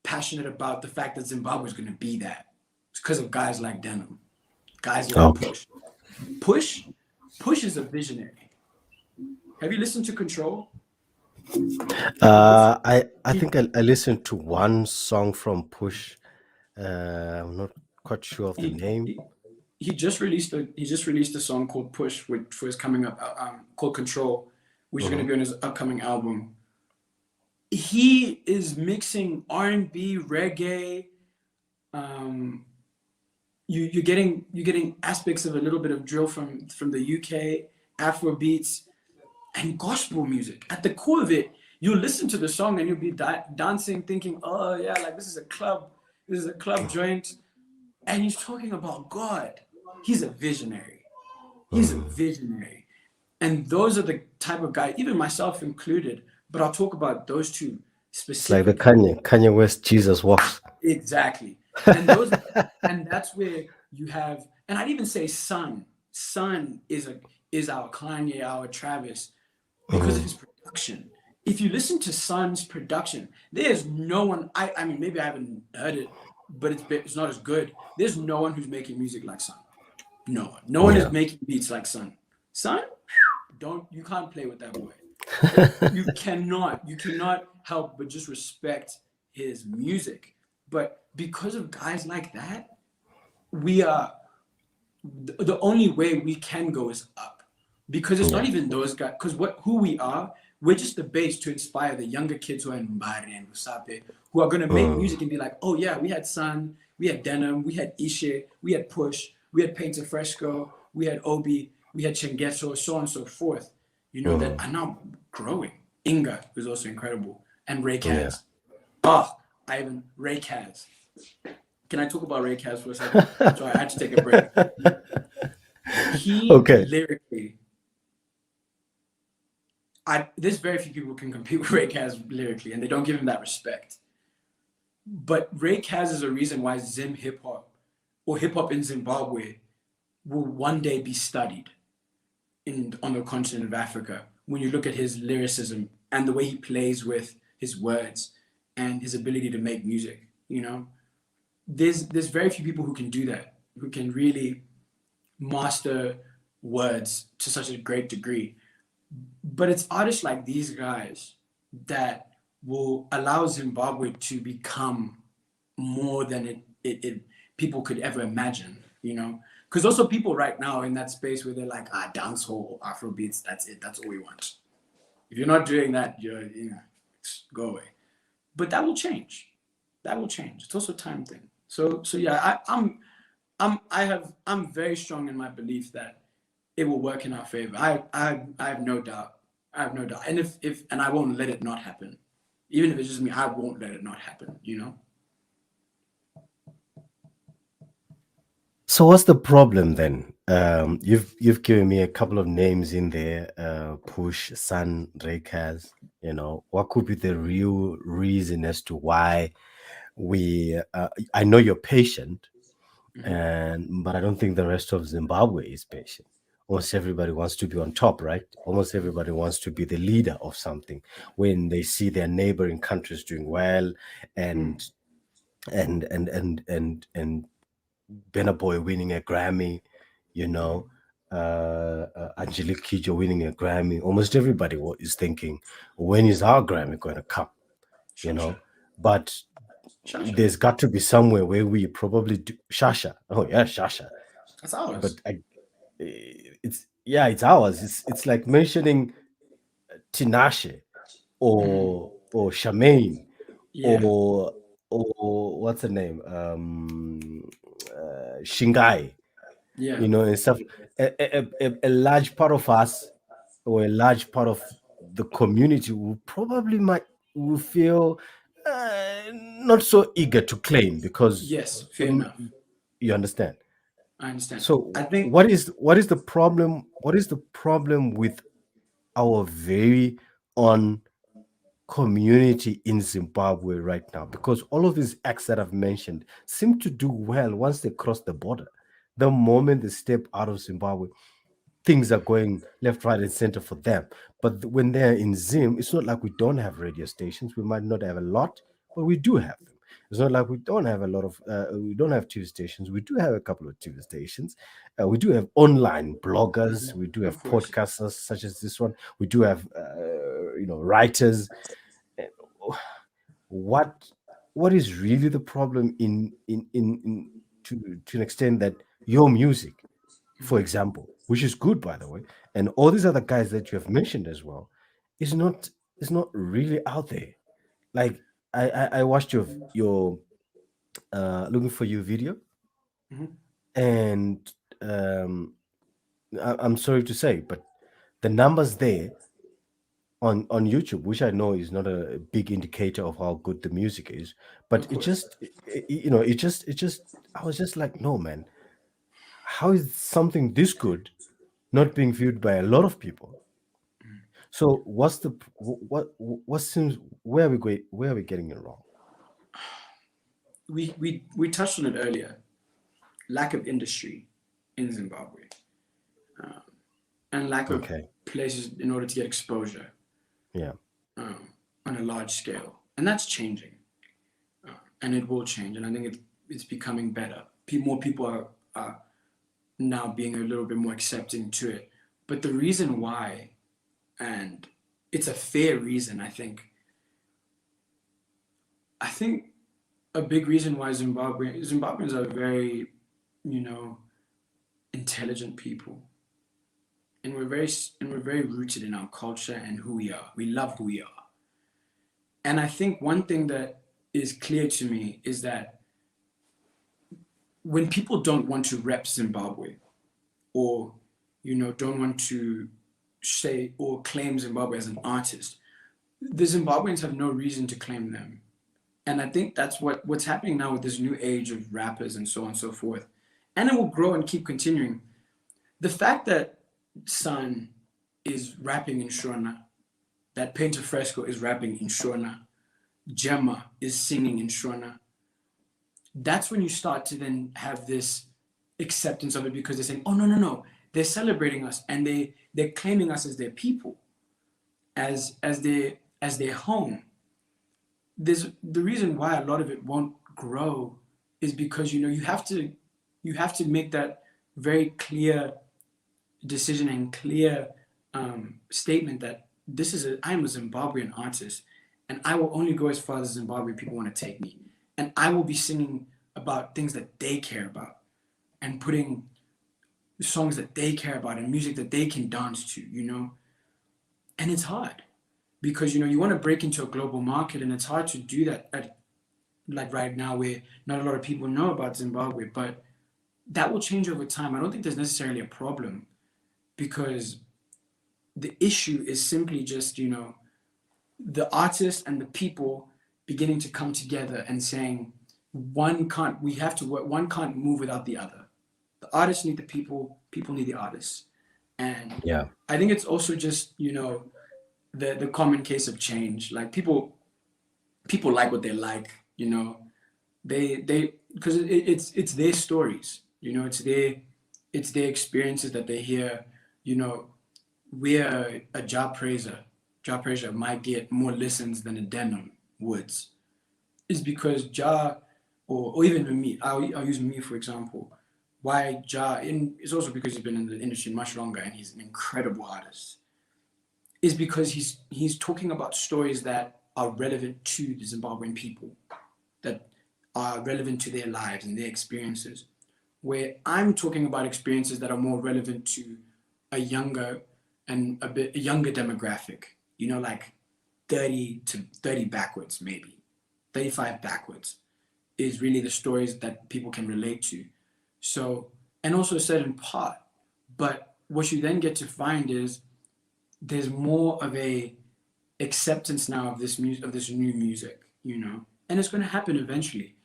passionate about the fact that Zimbabwe is going to be that. It's because of guys like Denim, guys like Okay. Push is a visionary. Have you listened to Control? I think I listened to one song from Push. I'm not quite sure of the name. He just released a song called Push, which was coming up, called Control, which is going to be on his upcoming album. He is mixing R&B, reggae. You're getting aspects of a little bit of drill from the UK, Afro beats, and gospel music. At the core of it, you'll listen to the song and you'll be dancing, thinking, "Oh yeah, like this is a club joint," and he's talking about God. He's a visionary. And those are the type of guy, even myself included. But I'll talk about those two specifically. Like the Kanye West Jesus walks. Exactly. And that's where you have, and I'd even say Sun is our Kanye, our Travis, because of his production. If you listen to Sun's production, there's no one, I mean, maybe I haven't heard it, but it's not as good. There's no one who's making music like Sun. No one is making beats like Sun. Sun, you can't play with that boy. You cannot help but just respect his music. But because of guys like that, we are, the only way we can go is up. Because it's not even those guys, because who we are, we're just the base to inspire the younger kids who are in Mbari and Usape, who are going to make music and be like, oh yeah, we had Sun, we had Denim, we had Ishe, we had Push, we had Painter Fresco, we had Obi, we had Chengetso, so on and so forth, that are now growing. Inga was also incredible. And Ray Kaz. Ray Kaz. Can I talk about Ray Kaz for a second? Sorry, I had to take a break. Lyrically, there's very few people who can compete with Ray Kaz lyrically, and they don't give him that respect. But Ray Kaz is a reason why Zim hip hop, or hip hop in Zimbabwe, will one day be studied on the continent of Africa. When you look at his lyricism and the way he plays with his words and his ability to make music, there's very few people who can do that, who can really master words to such a great degree. But it's artists like these guys that will allow Zimbabwe to become more than it people could ever imagine, Because also people right now in that space where they're like, dancehall, Afro beats, that's it, that's all we want. If you're not doing that, go away. But that will change. It's also a time thing. So yeah, I'm very strong in my belief that it will work in our favor. I have no doubt. And and I won't let it not happen. Even if it's just me, I won't let it not happen, So what's the problem then? You've given me a couple of names in there, Push, Sun, Rekaz. What could be the real reason as to why I know you're patient, but I don't think the rest of Zimbabwe is patient. Almost everybody wants to be on top, right? Almost everybody wants to be the leader of something when they see their neighboring countries doing well, and Burna Boy winning a Grammy, Angelique Kidjo winning a Grammy. Almost everybody is thinking, when is our Grammy going to come? But there's got to be somewhere where we probably do. Shasha. Oh yeah, Shasha. That's ours. But it's ours. It's like mentioning Tinashe or Charmaine or what's her name? Shingai. Yeah. you know, and stuff. A large part of us, or a large part of the community, will feel not so eager to claim because Yes, fair um, enough. you understand. I understand. I So think. what is the problem? What is the problem with our very own community in Zimbabwe right now? Because all of these acts that I've mentioned seem to do well once they cross the border. The moment they step out of Zimbabwe, things are going left, right, and center for them. But when they're in Zim, it's not like we don't have radio stations. We might not have a lot, but we do have them. It's not like we don't have a lot of, we don't have TV stations. We do have a couple of TV stations. We do have online bloggers. We do Of have course. podcasters such as this one. We do have, writers. And what what is really the problem in to an extent that your music, for example, which is good by the way, and all these other guys that you have mentioned as well, is not really out there. Like I watched your looking for you video, Mhm. and I'm sorry to say, but the numbers there on YouTube, which I know is not a big indicator of how good the music is, but Of it course. just it just I was just like, no man, how is something this good not being viewed by a lot of people? So what's the what seems where are we going, where are we getting it wrong? We touched on it earlier. Lack of industry in Zimbabwe, and lack of Okay. places in order to get exposure Yeah. on a large scale, and that's changing, and it will change. And I think it's becoming better. More people are now being a little bit more accepting to it. But the reason why, and it's a fair reason, I think a big reason why Zimbabweans are very, you know, intelligent people, and we're very rooted in our culture and who we are. We love who we are. And I think one thing that is clear to me is that when people don't want to rep Zimbabwe, or don't want to say or claim Zimbabwe as an artist, the Zimbabweans have no reason to claim them. And I think that's what's happening now with this new age of rappers and so on and so forth. And it will grow and keep continuing. The fact that Sun is rapping in Shona, that Painter Fresco is rapping in Shona, Gemma is singing in Shona, that's when you start to then have this acceptance of it, because they're saying, oh, no, no, no. They're celebrating us, and they're claiming us as their people, as their home. There's the reason why a lot of it won't grow is because you have to make that very clear decision and clear statement that I'm a Zimbabwean artist, and I will only go as far as Zimbabwe people want to take me, and I will be singing about things that they care about, and putting songs that they care about and music that they can dance to. And it's hard because you want to break into a global market, and it's hard to do that like right now, where not a lot of people know about Zimbabwe, but that will change over time. I don't think there's necessarily a problem, because the issue is simply just the artists and the people beginning to come together and saying, one can't move without the other. The artists need the people need the artists. And Yeah. I think it's also just the common case of change. Like, people like what they like. They because it's their stories. It's their experiences that they hear. you know we're a job praiser. Job praiser might get more listens than a denim would, is because Ja, or even me, I'll use me for example. Why Ja, it's also because he's been in the industry much longer and he's an incredible artist, is because he's talking about stories that are relevant to the Zimbabwean people, that are relevant to their lives and their experiences. Where I'm talking about experiences that are more relevant to a younger a younger demographic, like 30 to 30 backwards, maybe 35 backwards, is really the stories that people can relate to. So, and also a certain part. But what you then get to find is there's more of a acceptance now of this music, of this new music, and it's going to happen eventually.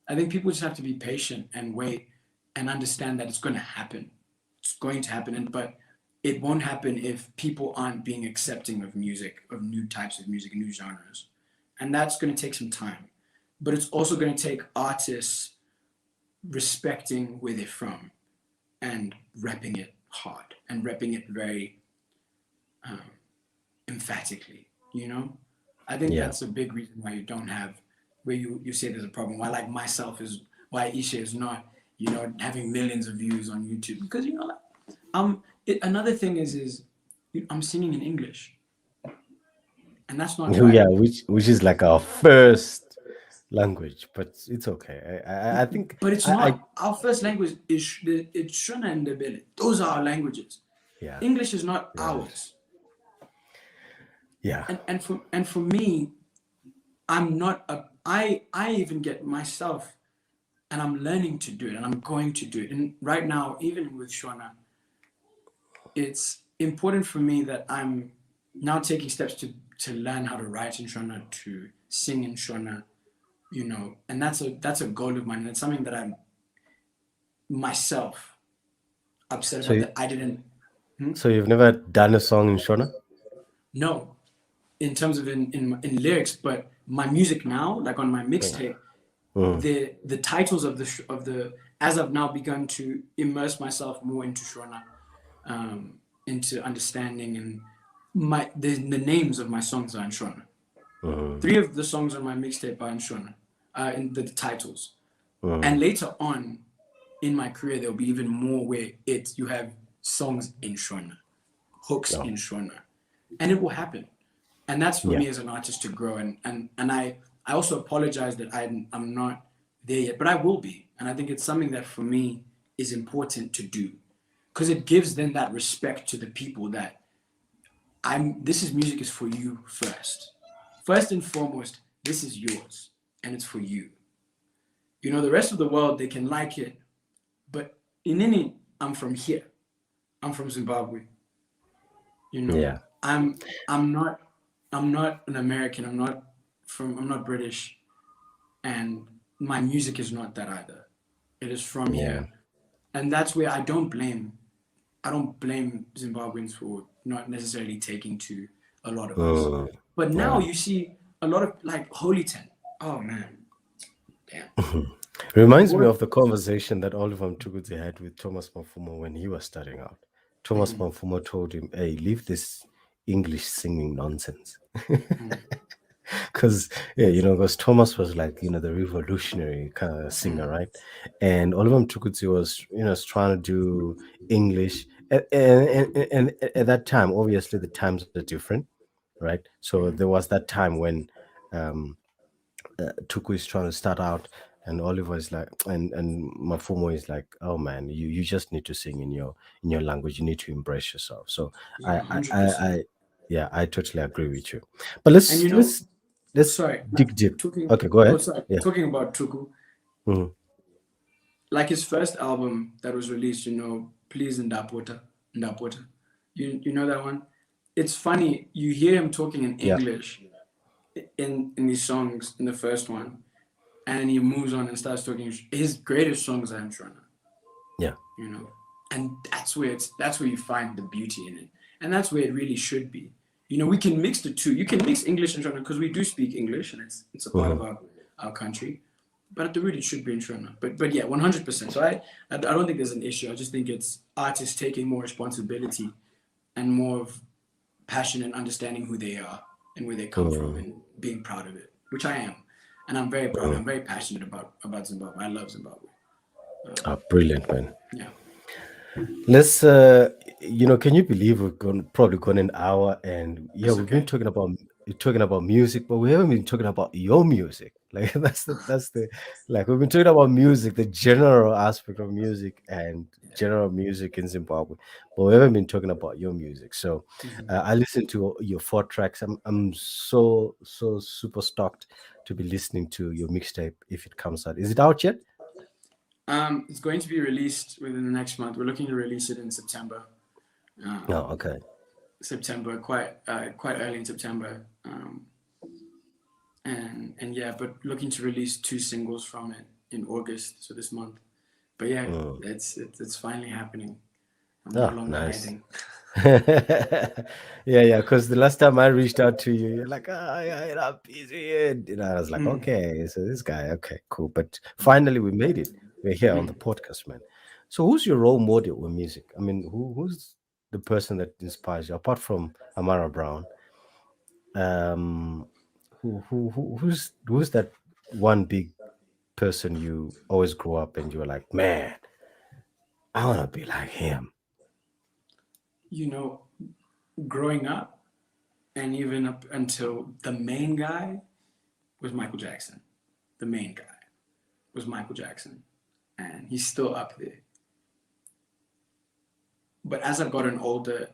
I think people just have to be patient and wait and understand that it's going to happen. It's going to happen, but it won't happen if people aren't being accepting of music, of new types of music, new genres, and that's going to take some time. But it's also going to take artists respecting where they're from and repping it hard and repping it very um, emphatically. I think Yeah. that's a big reason why you don't have where you say there's a problem. Why like myself is why Ishe is not having millions of views on YouTube because another thing is I'm singing in English and that's not Oh, yeah, right. which is like our first language, but it's okay. I think But it's I not our first language. It's Shona and Ndebele. Those are our languages. yeah, English is not you're right. ours. Yeah. And for me, I'm not a I even get myself and I'm learning to do it and I'm going to do it. And right now, even with Shona, it's important for me that I'm now taking steps to learn how to write in Shona, to sing in Shona, and that's a goal of mine. And it's something that I'm myself upset So about that I didn't. so you've never done a song in Shona? No, in terms of in lyrics, but my music now, like on my mixtape, Mm. the titles of the as I've now begun to immerse myself more into Shona, into understanding and the names of my songs are in Shona. Mm. 3 of the songs on my mixtape are in Shona, in the titles. And Mm. later on in my career, there'll be even more where you have songs in Shona, hooks No. in Shona, and it will happen. And that's for Yeah. me as an artist to grow. And I also apologize that I'm not there yet, but I will be. And I think it's something that for me is important to do because it gives then that respect to the people that this is music is for you first. First and foremost, this is yours and it's for you. The rest of the world, they can like it, but in any, I'm from here. I'm from Zimbabwe. You know, Yeah. I'm I'm not I'm not an American. I'm not British, and my music is not that either. It is from Yeah. here, and that's where I don't blame Zimbabweans for not necessarily taking to a lot of us. Mm. But now Yeah. you see a lot of like Holy Ten. Oh man, damn. Reminds me Boy, of the conversation that Oliver Mtukudzi had with Thomas Mafumo when he was starting out. Thomas Mafumo told him, "Hey, leave this English singing nonsense." Because because Thomas was like the revolutionary kind of singer, right? And Oliver Mtukudzi was was trying to do English, and at that time, obviously the times are different, right? So there was that time when um, Tuku is trying to start out, and Oliver is like, and Mafumo is like, oh man, you just need to sing in your language. You need to embrace yourself. So yeah, I I I, 100%. I yeah, I totally agree with you. But And let's sorry, dig deep. talking. Okay, go Oh, ahead. sorry, Yeah. talking about Tuku. Mhm. Like his first album that was released, Please Ndapota. You know that one? It's funny, you hear him talking in Yeah. English in these songs in the first one, and he moves on and starts talking. His greatest songs are in Shona, Yeah. you know, and that's where you find the beauty in it, and that's where it really should be. We can mix the two. You can mix English and Shona because we do speak English, and it's a part of Mhm. our country. But at the root, it should be in Shona. But yeah, 100%. So I don't think there's an issue. I just think it's artists taking more responsibility and more of passion and understanding who they are and where they come from Mhm. and being proud of it, which I am, and I'm very proud. I'm very passionate about Zimbabwe. I love Zimbabwe. Ah, brilliant, man. Yeah. Let's can you believe we've probably gone an hour, and yeah, That's we've been okay. talking about music, but we haven't been talking about your music. Like that's the like we've been talking about music, the general aspect of music and general music in Zimbabwe, but we haven't been talking about your music. So I listened to your 4 tracks. I'm so super stoked to be listening to your mixtape if it comes out. Is it out yet? It's going to be released within the next month. We're looking to release it in September. Oh, Um, okay. September, quite early in September. And yeah, but looking to release two singles from it in August, so this month. But yeah, Mm. it's finally happening. I'm no Oh, longer nice. hiding. Yeah, yeah. Because the last time I reached out to you, you're like, I'm busy. And, I was like, Mm, okay, so this guy, okay, cool. But finally, we made it. We're here on the mm. podcast, man. So, who's your role model with music? I mean, who's the person that inspires you apart from Amara Brown? Um, who's that one big person you always grow up and you're like, man, I want to be like him. You know, growing up and even up until the main guy was Michael Jackson. The main guy was Michael Jackson, and he's still up there. But as I've gotten older,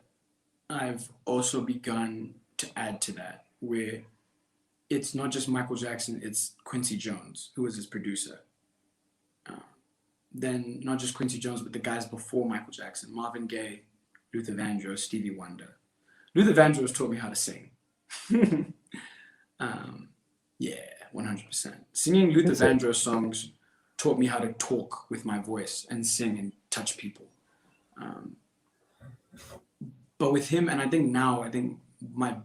I've also begun to add to that, where it's not just Michael Jackson, it's Quincy Jones, who was his producer. Uh, then not just Quincy Jones, but the guys before Michael Jackson, Marvin Gaye, Luther Vandross, Stevie Wonder. Luther Vandross taught me how to sing. um, yeah, 100%. Singing Luther That's it. Vandross songs taught me how to talk with my voice and sing and touch people. Um, but with him, and I think my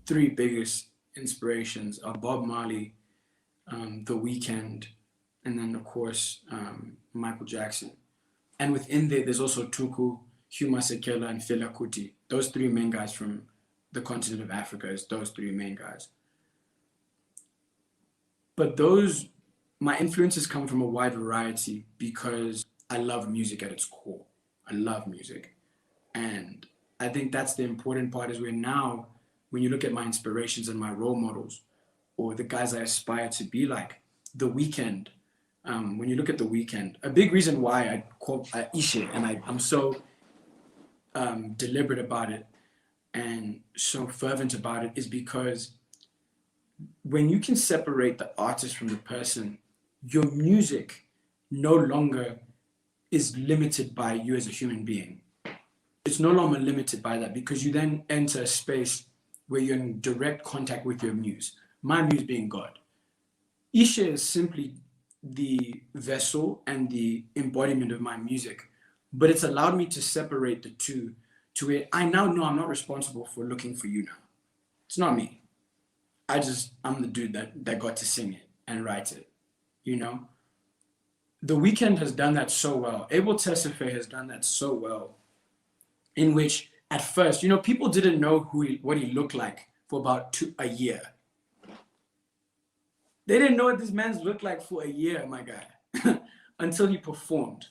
three biggest inspirations are Bob Marley, The Weeknd, and then of course Michael Jackson. And within there, there's also Tuku, Hugh Masekela, and Fela Kuti. Those three main guys from the continent of Africa is those three main guys. But those my influences come from a wide variety because I love music at its core. I love music. And I think that's the important part is where now, when you look at my inspirations and my role models, or the guys I aspire to be like, The Weeknd, when you look at The Weeknd, a big reason why I quote Ishe and I'm so deliberate about it and so fervent about it is because when you can separate the artist from the person, your music no longer is limited by you as a human being. It's no longer limited by that because you then enter a space where you're in direct contact with your muse. My muse being God. Ishe is simply the vessel and the embodiment of my music, but it's allowed me to separate the two to where I now know I'm not responsible for looking for you now. It's not me. I'm the dude that got to sing it and write it, you know? The Weeknd has done that so well. Abel Tesfaye has done that so well, in which at first, people didn't know what he looked like for about a year. They didn't know what this man's looked like for a year, my guy, until he performed.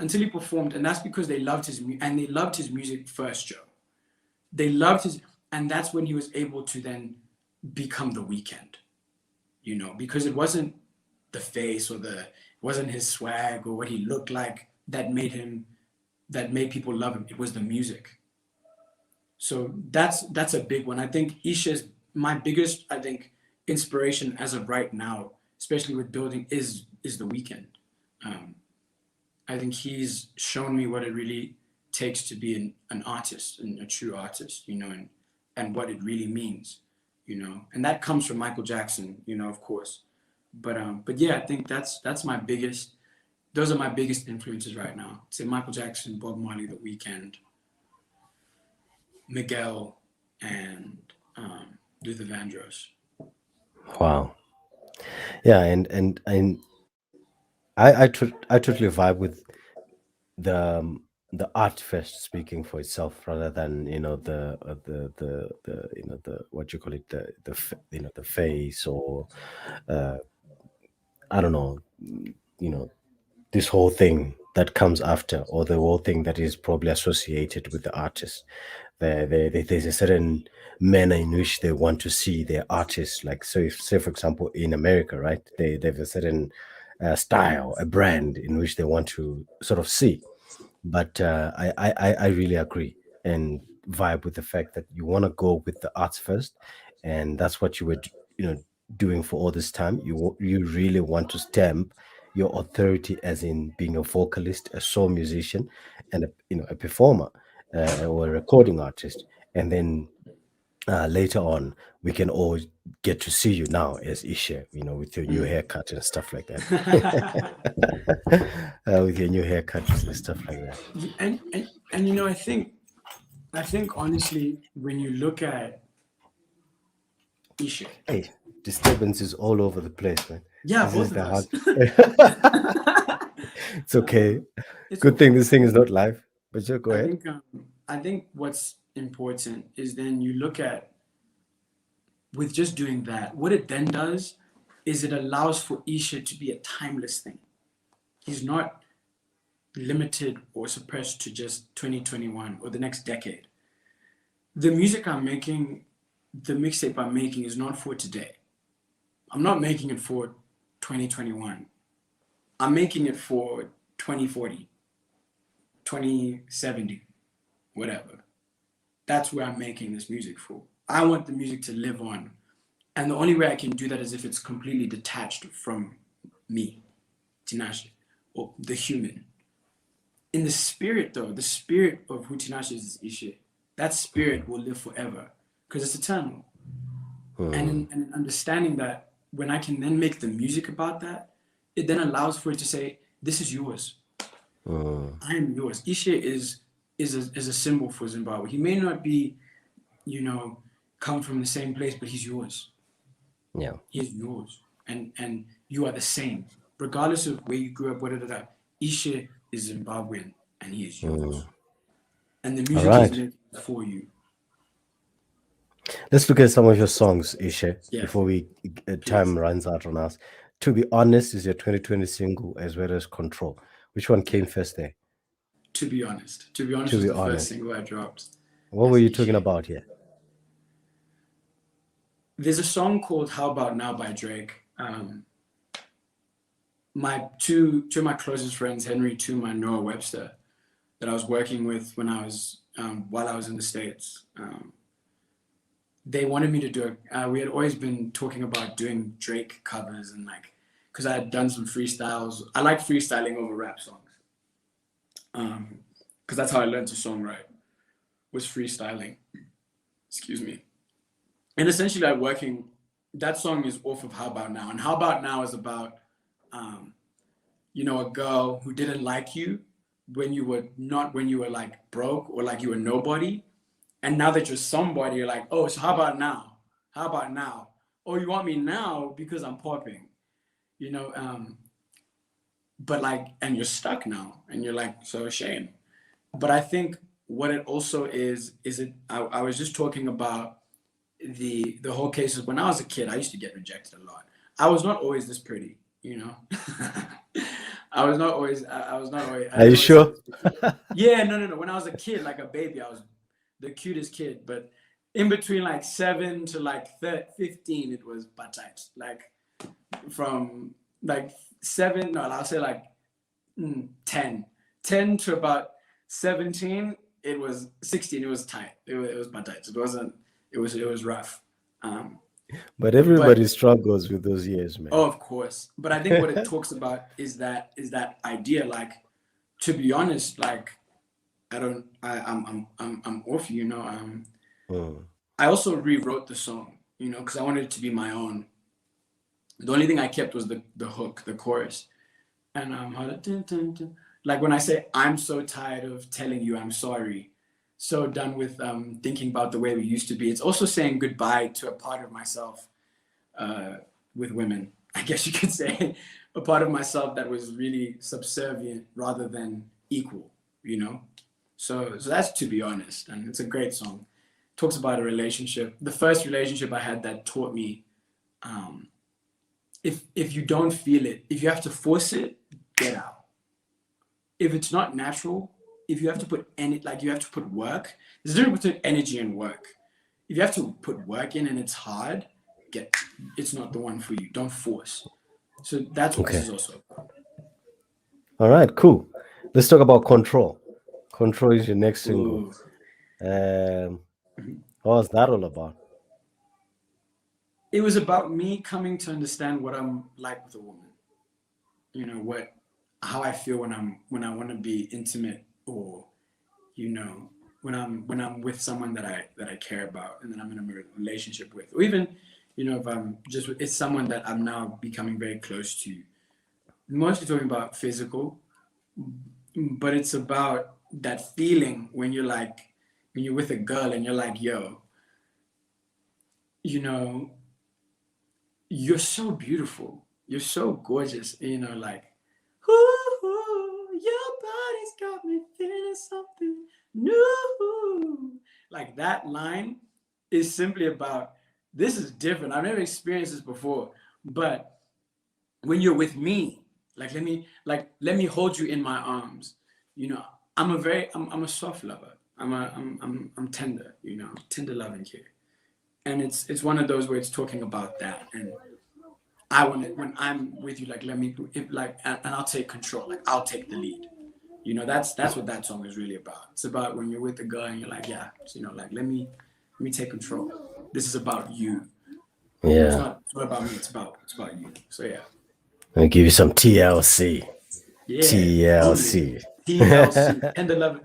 Until he performed, and that's because they loved they loved his music first, Joe. They loved his, and that's when he was able to then become the Weeknd, because it wasn't the face it wasn't his swag or what he looked like that made people love him. It was the music. So that's a big one. I think Isha is my biggest, I think, inspiration as of right now, especially with building, is the Weeknd. Um, I think he's shown me what it really takes to be an artist and a true artist, and what it really means, and that comes from Michael Jackson, of course. But yeah, I think that's my biggest. Those are my biggest influences right now. Say Michael Jackson, Bob Marley, The Weeknd, Miguel, and Luther Vandross. Wow. Yeah, and I totally vibe with the art first speaking for itself rather than the what you call it the face or uh I don't know, this whole thing that comes after or the whole thing that is probably associated with the artist. There's a certain manner in which they want to see their artists. Like, so if, say for example in America, right, they have a certain style, a brand in which they want to sort of see. But I really agree and vibe with the fact that you want to go with the arts first, and that's what you were doing for all this time. You really want to stamp your authority as in being a vocalist, a soul musician, and a performer, or a recording artist, and then later on we can all get to see you now as Ishe, with your new haircut and stuff like that. With your new haircut and stuff like that. And I think honestly, when you look at Ishe, Hey, disturbances all over the place, man. yeah, This is both of the hard. us. It's okay. It's Good thing okay. this thing is not live. But just go I ahead. think um, I think what's important is then you look at with just doing that. What it then does is it allows for Isha to be a timeless thing. He's not limited or suppressed to just 2021 or the next decade. The music I'm making, the mixtape I'm making is not for today. I'm not making it for 2021. I'm making it for 2040, 2070, whatever. That's where I'm making this music for. I want the music to live on. And the only way I can do that is if it's completely detached from me, Tinashe, or the human. In the spirit, though, the spirit of who Tinashe is Ishe, that spirit will live forever because it's eternal. And in understanding that, when I can then make the music about that, it then allows for it to say, this is yours. I am yours. Ishe is a symbol for Zimbabwe. He may not be, come from the same place, but he's yours. Yeah. He's yours. And you are the same. Regardless of where you grew up, whatever. Ishe is Zimbabwean and he is yours. And the All music is right. meant for you. Let's look at some of your songs, Ishe, Yeah, before we please. time runs out on us. To be honest, is your 2020 single as well as Control. Which one Yeah. came first there? To be honest. To be honest To was be the first honest, single I dropped what were as you talking Ishe. about here? There's a song called How About Now by Drake. My two of my closest friends, Henry Tuma and Noah Webster, that I was working with when I was while I was in the States. They wanted me to do it. We had always been talking about doing Drake covers and because I had done some freestyles. I like freestyling over rap songs. Because that's how I learned to songwrite, was freestyling. Excuse me. And essentially, that song is off of How About Now. And How About Now is about, a girl who didn't like you when you were like broke or like you were nobody. And now that you're somebody, you're like, oh, so how about now? How about now? Oh, you want me now because I'm popping, you know? But and you're stuck now and you're like so ashamed. But I think what it also is I was just talking about the whole case of when I was a kid, I used to get rejected a lot. I was not always this pretty, you know. I was not always I Are didn't you always have sure? this picture. Yeah, no. When I was a kid, like a baby, I was the cutest kid. But in between like 7 to 15, it was batight. Like from like 7, no, I'll say 10. 10 to about 17, it was 16, it was tight. It was batight. It was rough. But But everybody struggles with those years, oh, man. of course. But I think what it talks about is that idea. To be honest, I'm off. Mm. I also rewrote the song. Because I wanted it to be my own. The only thing I kept was the hook, the chorus, and like when I say I'm so tired of telling you I'm sorry, so done with thinking about the way we used to be. It's also saying goodbye to a part of myself uh, with women. I guess you could say a part of myself that was really subservient rather than equal. So that's To Be Honest, and it's a great song. Talks about a relationship, the first relationship I had that taught me, if you don't feel it, if you have to force it, get out. If it's not natural, if you have to you have to put work. There's a difference between energy and work. If you have to put work in and it's hard, it's not the one for you. Don't force. So that's what this Okay. is also about. All right, cool. Let's talk about Control. Control is your next single. Ooh. Um, what was that all about? It was about me coming to understand what I'm like with a woman. how I feel when I want to be intimate, or when I'm with someone that I care about, and then I'm in a relationship with, or even if it's someone that I'm now becoming very close to. Mostly talking about physical, but it's about that feeling when you're with a girl and you're like, yo, you know, you're so beautiful, you're so gorgeous, like, ooh, your body's got me feeling something new. Like that line is simply about, this is different. I've never experienced this before, but when you're with me, let me hold you in my arms. I'm a soft lover. I'm tender, tender loving kid. And it's one of those where it's talking about that. And I want it when I'm with you, like, let me, and I'll take control, like I'll take the lead. That's what that song is really about. It's about when you're with the girl and you're like, yeah, so, like, let me take control. This is about you. Yeah. It's not about me. It's about you. So yeah. I'll give you some TLC. Yeah, totally. TLC. TLC, tender love.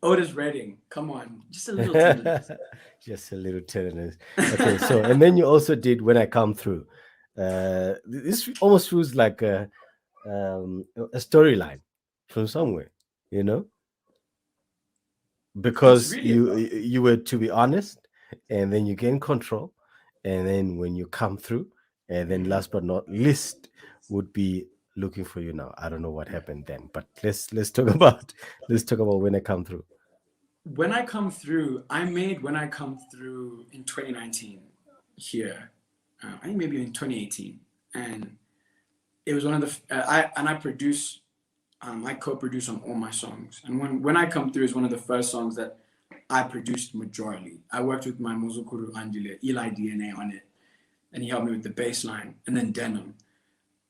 Otis Redding, come on, just a little tenderness. Just a little tenderness. Okay, so and then you also did When I Come Through. This almost feels like a storyline from somewhere, you know, It's because really you were to be honest, and then you gain control, and then when you come through, and then Mhm. last but not least would be Looking for You Now. I don't know what happened then, but let's talk about When I Come Through. When I Come Through, I made When I Come Through in 2019 here. I think maybe in 2018, and it was one of the I produce. I co-produce on all my songs, and when I Come Through is one of the first songs that I produced majorly. I worked with my Muzukuru Andile, Eli DNA on it, and he helped me with the bass line, and then Denim.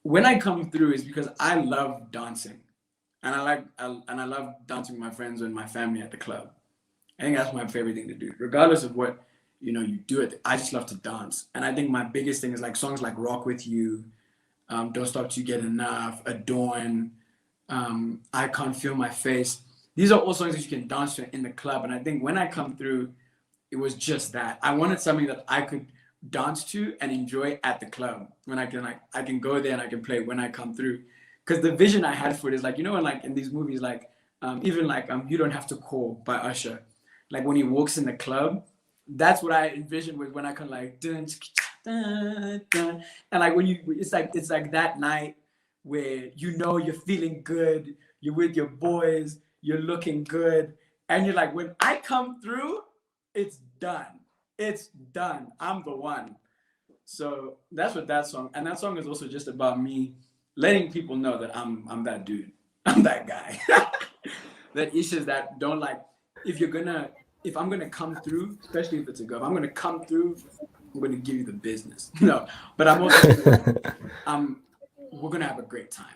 When I Come Through is because I love dancing, and I love dancing with my friends and my family at the club. I think that's my favorite thing to do, regardless of what you do it. I just love to dance, and I think my biggest thing is like songs like "Rock with You," "Don't Stop Till You Get Enough," "Adorn," "I Can't Feel My Face." These are all songs that you can dance to in the club, and I think When I Come Through, it was just that. I wanted something that I could dance to and enjoy at the club, when I can go there and I can play When I Come Through, because the vision I had for it is like, like in these movies, like even like You Don't Have to Call by Usher, like when he walks in the club, that's what I envisioned with When I Come, like dun, dun, dun. And like when you it's like that night where you're feeling good, you're with your boys, you're looking good, and you're like, when I come through, it's done. It's done. I'm the one. So that's what that song, and that song is also just about me letting people know that I'm that dude. I'm that guy. That issues that don't like, if I'm gonna come through, especially if it's a girl, if I'm gonna come through, I'm gonna give you the business. No, but I'm also we're gonna have a great time.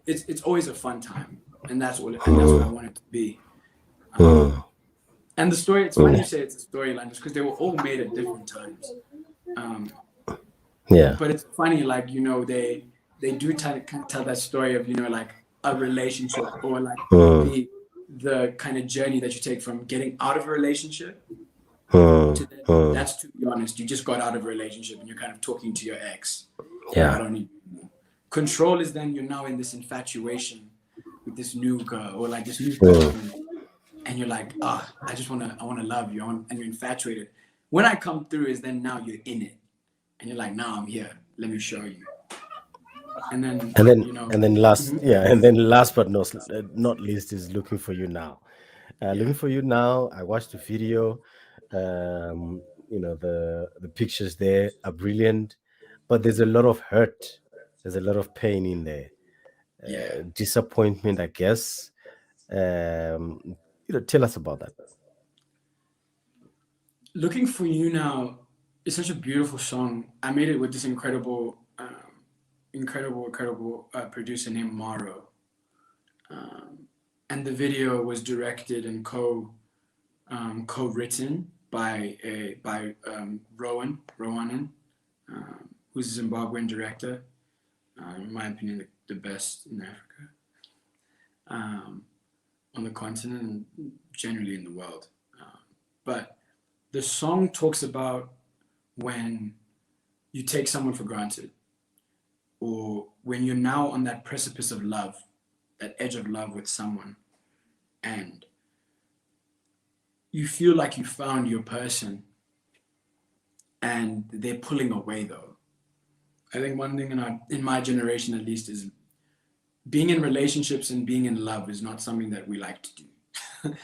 It's always a fun time, and that's what I want it to be. And the story, it's funny you say it's a storyline, just because they were all made at different times. Um, Yeah. but it's funny, like, they do tell that story of, like a relationship, or like the kind of journey that you take from getting out of a relationship to then, that's, to be honest, you just got out of a relationship and you're kind of talking to your ex. Like, I Yeah. don't need control. Is then you're now in this infatuation with this new girl, or like this new person, and you're like, I want to love you, and you're infatuated. When I Come Through is then now you're in it, and you're like, now I'm here, let me show you. And then, Last, mhm, yeah, and then last but not least is Looking for You Now. yeah, Looking for You Now, I watched the video. The pictures there are brilliant, but there's a lot of hurt, there's a lot of pain in there, yeah. disappointment, I guess. um Tell us about that. Looking for You Now is such a beautiful song. I made it with this incredible producer named Maro. And the video was directed and co-written by Rowanan, who's a Zimbabwean director. In my opinion, the best in Africa, on the continent, and generally in the world. But the song talks about when you take someone for granted, or when you're now on that precipice of love, that edge of love with someone, and you feel like you found your person and they're pulling away though. I think one thing in my generation at least is being in relationships and being in love is not something that we like to do.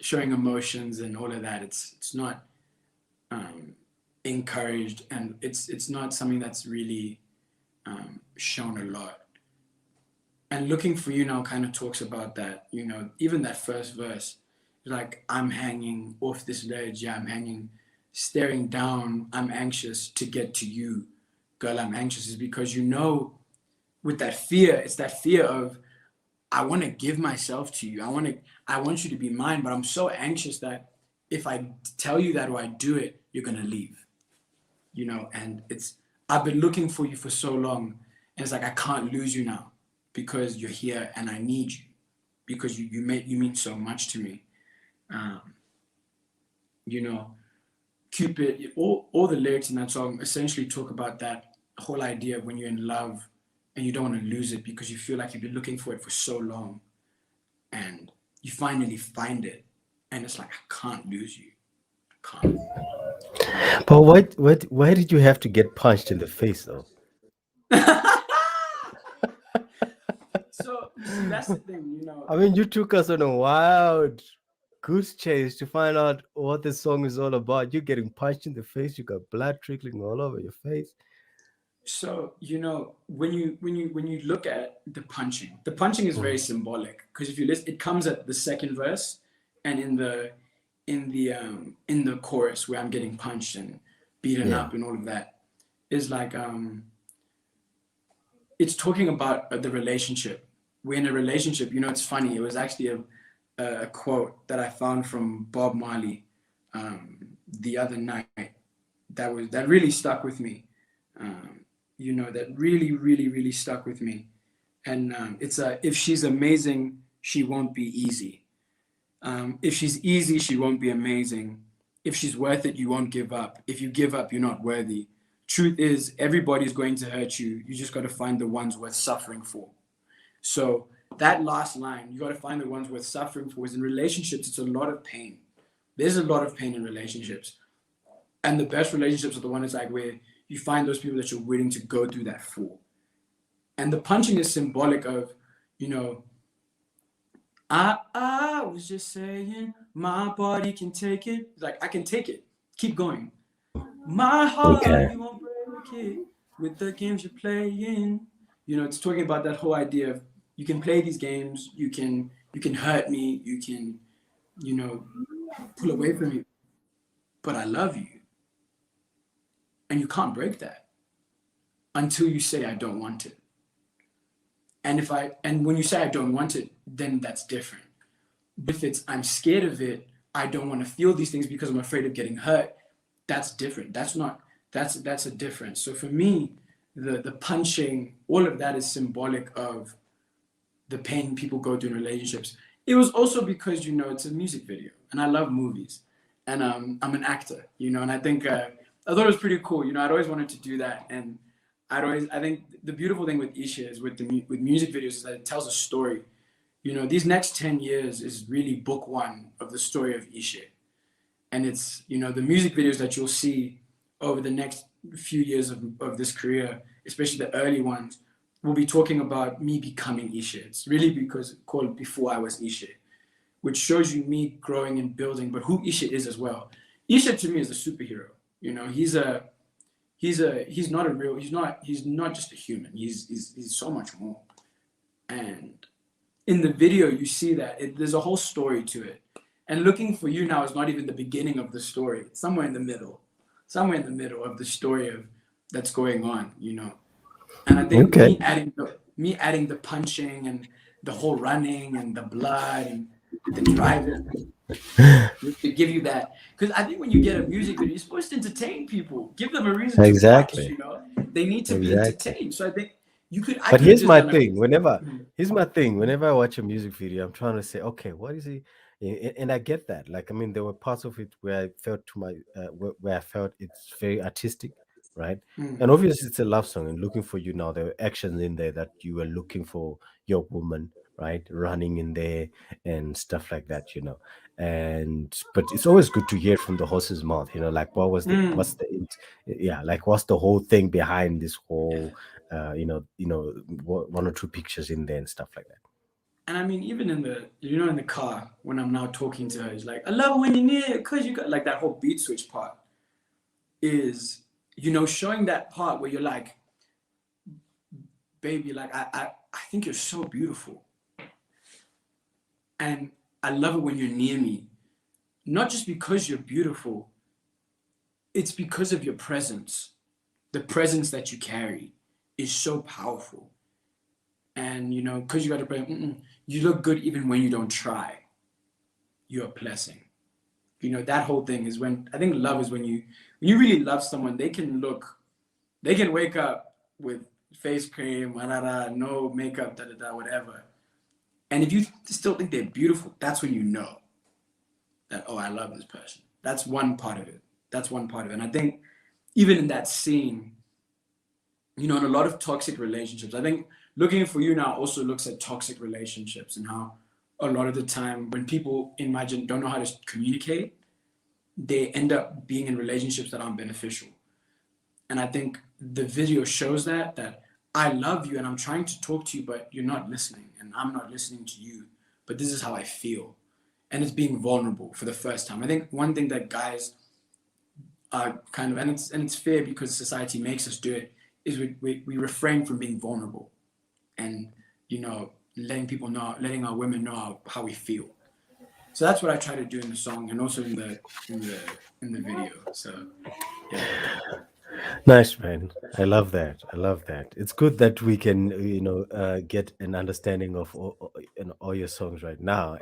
Showing emotions and all of that, it's not encouraged, and it's not something that's really shown a lot. And Looking for You now kind of talks about that, even that first verse, like, I'm hanging off this ledge, yeah, I'm hanging, staring down, I'm anxious to get to you. Girl, I'm anxious, is because with that fear, it's that fear of, I want to give myself to you. I want you to be mine, but I'm so anxious that if I tell you that or I do it, you're going to leave. And I've been looking for you for so long, and it's like, I can't lose you now because you're here and I need you because you mean so much to me. Cupid, all the lyrics in that song essentially talk about that whole idea of when you're in love and you don't want to lose it because you feel like you've been looking for it for so long and you finally find it and it's like, I can't lose you. I can't. But why did you have to get punched in the face though? So you see, that's the thing, I mean, you took us on a wild goose chase to find out what this song is all about. You're getting punched in the face. You got blood trickling all over your face. So when you look at the punching is very symbolic, because if you listen, it comes at the second verse and in the chorus where I'm getting punched and beaten up and all of that is like it's talking about the relationship. We're in a relationship. It's funny. It was actually a quote that I found from Bob Marley the other night that really stuck with me. That really, really, really stuck with me. And it's if she's amazing, she won't be easy. If she's easy, she won't be amazing. If she's worth it, you won't give up. If you give up, you're not worthy. Truth is, everybody's going to hurt you. You just got to find the ones worth suffering for. So that last line, you got to find the ones worth suffering for, is in relationships, it's a lot of pain. There's a lot of pain in relationships. And the best relationships are the ones like where you find those people that you're willing to go through that for. And the punching is symbolic of, I was just saying, my body can take it. It's like, I can take it. Keep going. My heart, you won't break it with the games you're playing. It's talking about that whole idea of you can play these games, you can hurt me, you can, pull away from me, but I love you. And you can't break that until you say, I don't want it. And when you say I don't want it, then that's different. But if it's, I'm scared of it, I don't want to feel these things because I'm afraid of getting hurt, that's different. That's a difference. So for me, the punching, all of that is symbolic of the pain people go through in relationships. It was also because, it's a music video and I love movies and I'm an actor, and I think, I thought it was pretty cool. I'd always wanted to do that. And I think the beautiful thing with Ishe is with music videos is that it tells a story. These next 10 years is really book one of the story of Ishe. And it's, the music videos that you'll see over the next few years of this career, especially the early ones, will be talking about me becoming Ishe. It's really because called Before I Was Ishe, which shows you me growing and building, but who Ishe is as well. Ishe to me is a superhero. He's not just a human. He's so much more. And in the video, you see that there's a whole story to it. And Looking for You now is not even the beginning of the story. It's somewhere in the middle of the story that's going on, And I think me adding the punching and the whole running and the blood and the driving to give you that, because I think when you get a music video, you're supposed to entertain people, give them a reason to watch, They need to be Exactly. entertained. So I think I But could have here's just my done a. thing. Whenever I watch a music video, I'm trying to say, okay, what is he? And I get that. Like, I mean, there were parts of it where I felt where I felt it's very artistic, right? Mm, And obviously, it's a love song. And looking for you now, there were actions in there that you were looking for your woman, right? Running in there and stuff like that, And but it's always good to hear from the horse's mouth, like mm. yeah, like what's the whole thing behind this whole Yeah. one or two pictures in there and stuff like that. And I mean, even in the car when I'm now talking to her, it's like, I love it when you're near, cause you got like that whole beat switch part is, showing that part where you're like, baby, like I think you're so beautiful, and I love it when you're near me, not just because you're beautiful, it's because of your presence. The presence that you carry is so powerful, and because you got to play, you look good even when you don't try. You're a blessing. That whole thing is when I think love is when you really love someone, they can wake up with face cream, no makeup, whatever. And if you still think they're beautiful, that's when you know that, oh, I love this person. That's one part of it. That's one part of it. And I think even in that scene, in a lot of toxic relationships, I think Looking for You now also looks at toxic relationships and how a lot of the time when people imagine don't know how to communicate, they end up being in relationships that aren't beneficial. And I think the video shows that I love you and I'm trying to talk to you, but you're not listening and I'm not listening to you. But this is how I feel. And it's being vulnerable for the first time. I think one thing that guys are kind of, and it's fair because society makes us do it, is we refrain from being vulnerable and, letting our women know how we feel. So that's what I try to do in the song and also in the video. So yeah. Nice, man. I love that. I love that. It's good that we can, get an understanding of all your songs right now,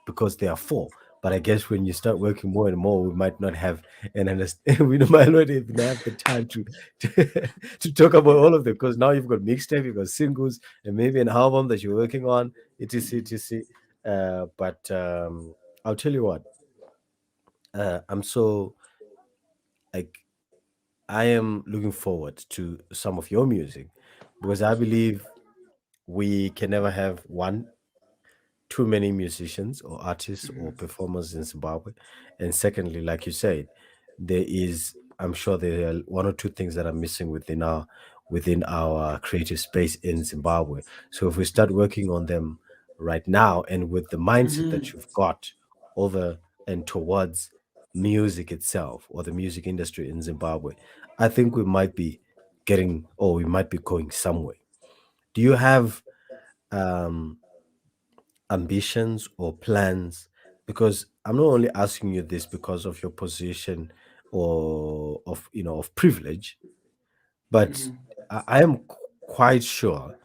because there are four. But I guess when you start working more and more, we might not have an understand. We might not even have the time to, to talk about all of them because now you've got mixtape, you've got singles, and maybe an album that you're working on, etc., etc. But I'll tell you what. I'm so like I am looking forward to some of your music because I believe we can never have too many musicians or artists or Mhm. performers in Zimbabwe. And secondly, like you said, I'm sure there are one or two things that are missing within our creative space in Zimbabwe. So if we start working on them right now and with the mindset that Mhm. you've got over and towards music itself or the music industry in Zimbabwe, I think we might be going somewhere. Do you have um ambitions or plans? Because I'm not only asking you this because of your position or of privilege, but Mhm. I am quite sure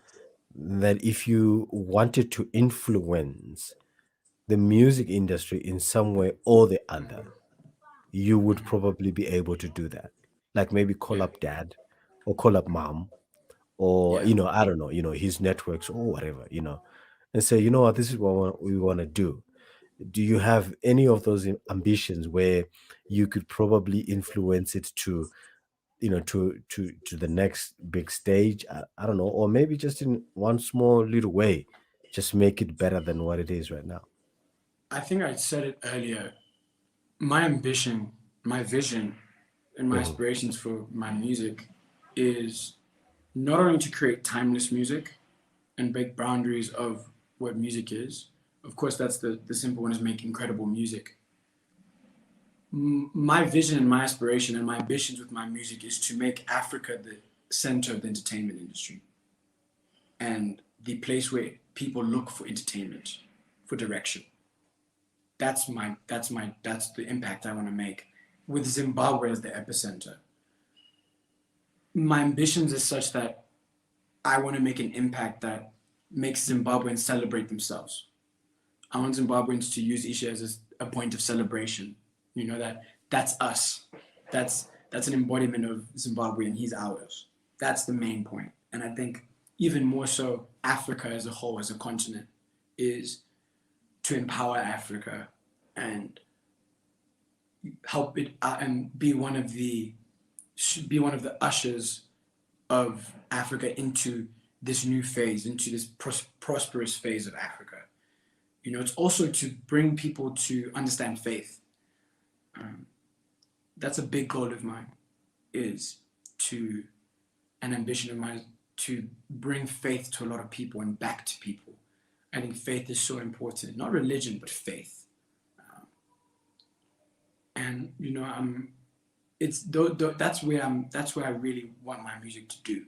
that if you wanted to influence the music industry in some way or the other, you would probably be able to do that. Like maybe call Yeah. up dad or call up mom or Yeah. I don't know, his networks or whatever, and say, you know what, this is what we want to do. Do you have any of those ambitions where you could probably influence it to to the next big stage? I don't know, or maybe just in one small little way, just make it better than what it is right now. I think I said it earlier. My ambition, my vision, and my Mhm. aspirations for my music is not only to create timeless music and break boundaries of what music is. Of course, that's the simple one is make incredible music. My vision and my aspiration and my ambitions with my music is to make Africa the center of the entertainment industry and the place where people look for entertainment, for direction. That's the impact I want to make with Zimbabwe as the epicenter. My ambitions is such that I want to make an impact that makes Zimbabweans celebrate themselves. I want Zimbabweans to use Ishe as a point of celebration. That that's us. That's an embodiment of Zimbabwe and he's ours. That's the main point. And I think even more so, Africa as a whole, as a continent, is to empower Africa and help it and be one of the ushers of Africa into this new phase, into this prosperous phase of Africa. It's also to bring people to understand faith. That's a big goal of mine, is to an ambition of mine to bring faith to a lot of people and back to people. I think faith is so important, not religion, but faith. And that's where I really want my music to do,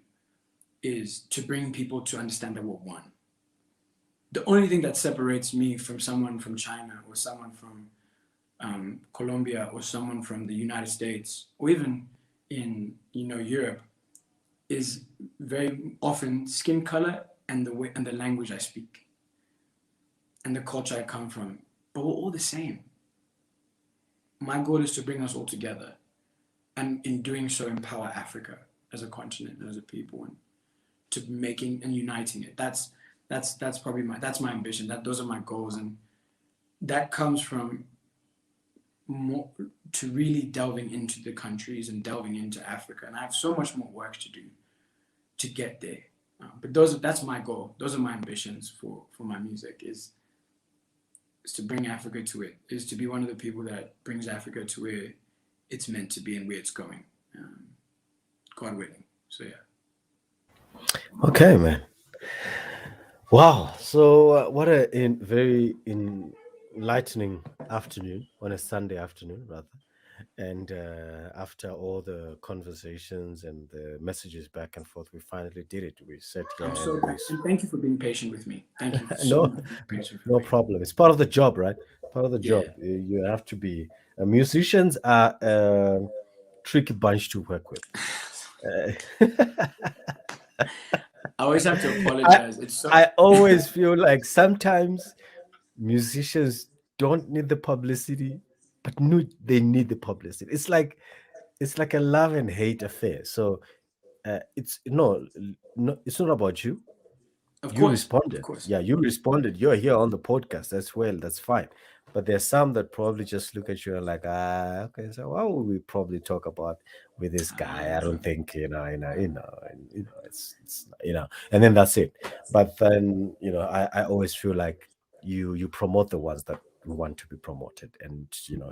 is to bring people to understand that we're one. The only thing that separates me from someone from China or someone from Colombia or someone from the United States or even in Europe is very often skin color and the way and the language I speak and the culture I come from. But we're all the same. My goal is to bring us all together, and in doing so, empower Africa as a continent and as a people, and to making and uniting it. That's probably my ambition. Those are my goals, and that comes from more to really delving into the countries and delving into Africa. And I have so much more work to do to get there. But that's my goal. Those are my ambitions for my music. Is to bring Africa to it. Is to be one of the people that brings Africa to where it's meant to be and where it's going. God willing. So yeah. Okay, man. Wow. So what a very enlightening afternoon, on a Sunday afternoon rather. And after all the conversations and the messages back and forth, we finally did it. We sat here I'm so and thank you for being patient with me. Thank you so much for being patient with no me. problem. It's part of the job, right? Part of the Yeah. job. You have to be. Musicians are a tricky bunch to work with. I always have to apologize. I always feel like sometimes musicians don't need the publicity, but they need the publicity. It's like a love and hate affair. So it's it's not about you. Of You course. responded. Yeah, you responded. You're here on the podcast. That's that's fine. But there's some that probably just look at you and like, okay, so what will we probably talk about with this guy? I don't think, it's and then that's it. But then, I always feel like you promote the ones that want to be promoted, and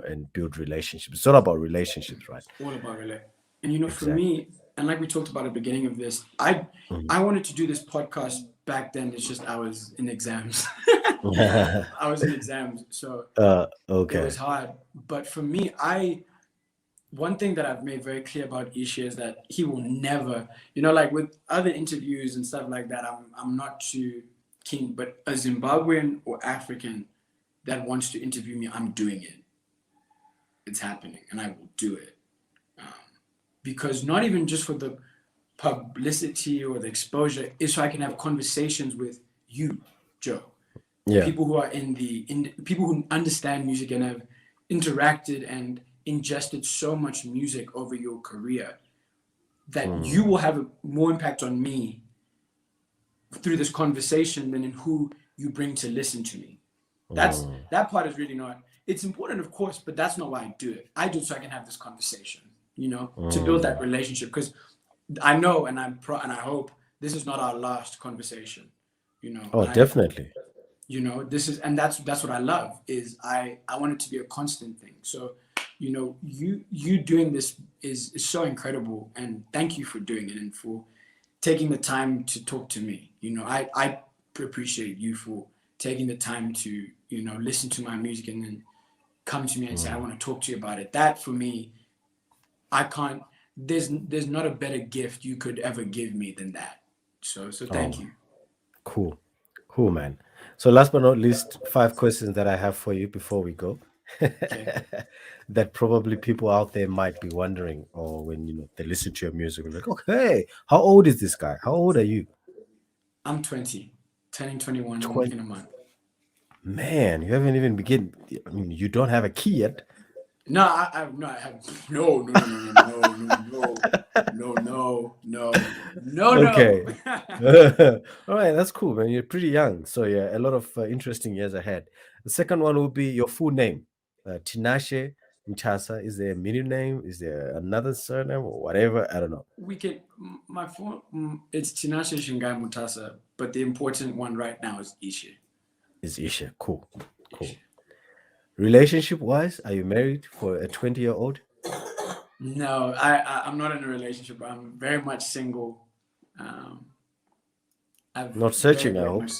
and build relationships. It's all about relationships, right? All about relate. And for me, and like we talked about at the beginning of this, I wanted to do this podcast back then. It's just I was in exams. I was in exams, so okay. it was hard. But for me, one thing that I've made very clear about Ishe is that he will never, like with other interviews and stuff like that, I'm not too keen. But a Zimbabwean or African that wants to interview me, I'm doing it. It's happening, and I will do it. Because not even just for the publicity or the exposure, is so I can have conversations with you, Joe. Yeah. People who are people who understand music and have interacted and ingested so much music over your career, that you will have more impact on me through this conversation than in who you bring to listen to me. That part is really not. It's important, of course, but that's not why I do it. I do it so I can have this conversation, to build that relationship. Because I know, and I hope this is not our last conversation. Oh, definitely. This is, and that's what I love, is I want it to be a constant thing. So, you doing this is so incredible, and thank you for doing it and for taking the time to talk to me. I appreciate you for taking the time to, listen to my music and then come to me and say, I want to talk to you about it. That for me, there's not a better gift you could ever give me than that. So thank you. Cool, man. So last but not least, 5 questions that I have for you before we go. Okay. That probably people out there might be wondering, or when they listen to your music, like, okay, how old is this guy? How old are you? I'm 20, turning 21 in a month. Man, you haven't even begun. I mean, you don't have a key yet. No, I have no. Okay. All right, that's cool, man. You're pretty young, so yeah, a lot of interesting years ahead. The second one will be your full name, Tinashe Mchasa. Is there a middle name? Is there another surname or whatever? I don't know. We can my phone. It's Tinashe Shingai Mutasa, but the important one right now is Ishe. Is Ishe. Cool. Cool. Ishe. Relationship wise, are you married for a 20-year-old? No, I'm not in a relationship. I'm very much single. I've Not searching, I very hope. much.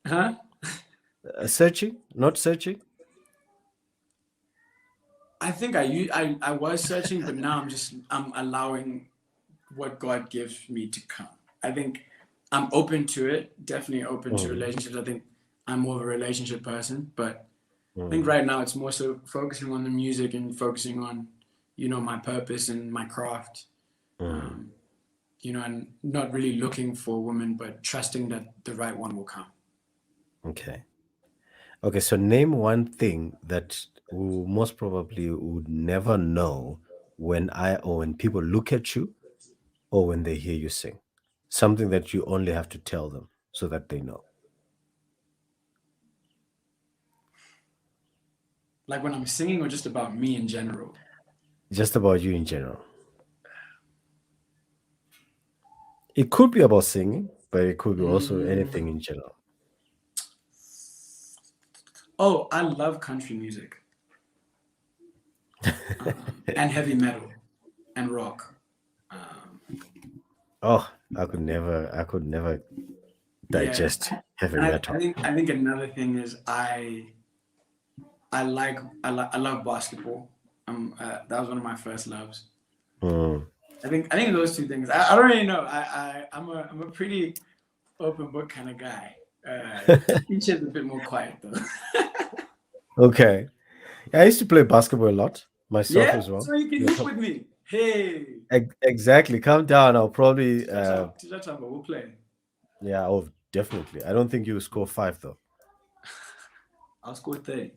Huh? Searching? Not searching? I think I was searching, but now I'm allowing what God gives me to come. I think I'm open to it. Definitely open to relationships. I think I'm more of a relationship person, but I think right now it's more so focusing on the music and focusing on, my purpose and my craft. And not really looking for a woman, but trusting that the right one will come. Okay. Okay, so name one thing that we most probably would never know when people look at you or when they hear you sing. Something that you only have to tell them so that they know. Like when I'm singing, or just about me in general? Just about you in general. It could be about singing, but it could be also anything in general. Oh, I love country music. And heavy metal and rock. Oh, I could never digest heavy And metal. I think another thing is I love basketball. That was one of my first loves. I think those two things. I don't really know. I'm a pretty open book kind of guy. Ishe is a bit more quiet though. Okay. I used to play basketball a lot myself as well. So you can hoop with me. Hey. Exactly. Calm down. I'll probably We'll play. yeah, oh definitely. I don't think you will score 5 though. I'll score 30.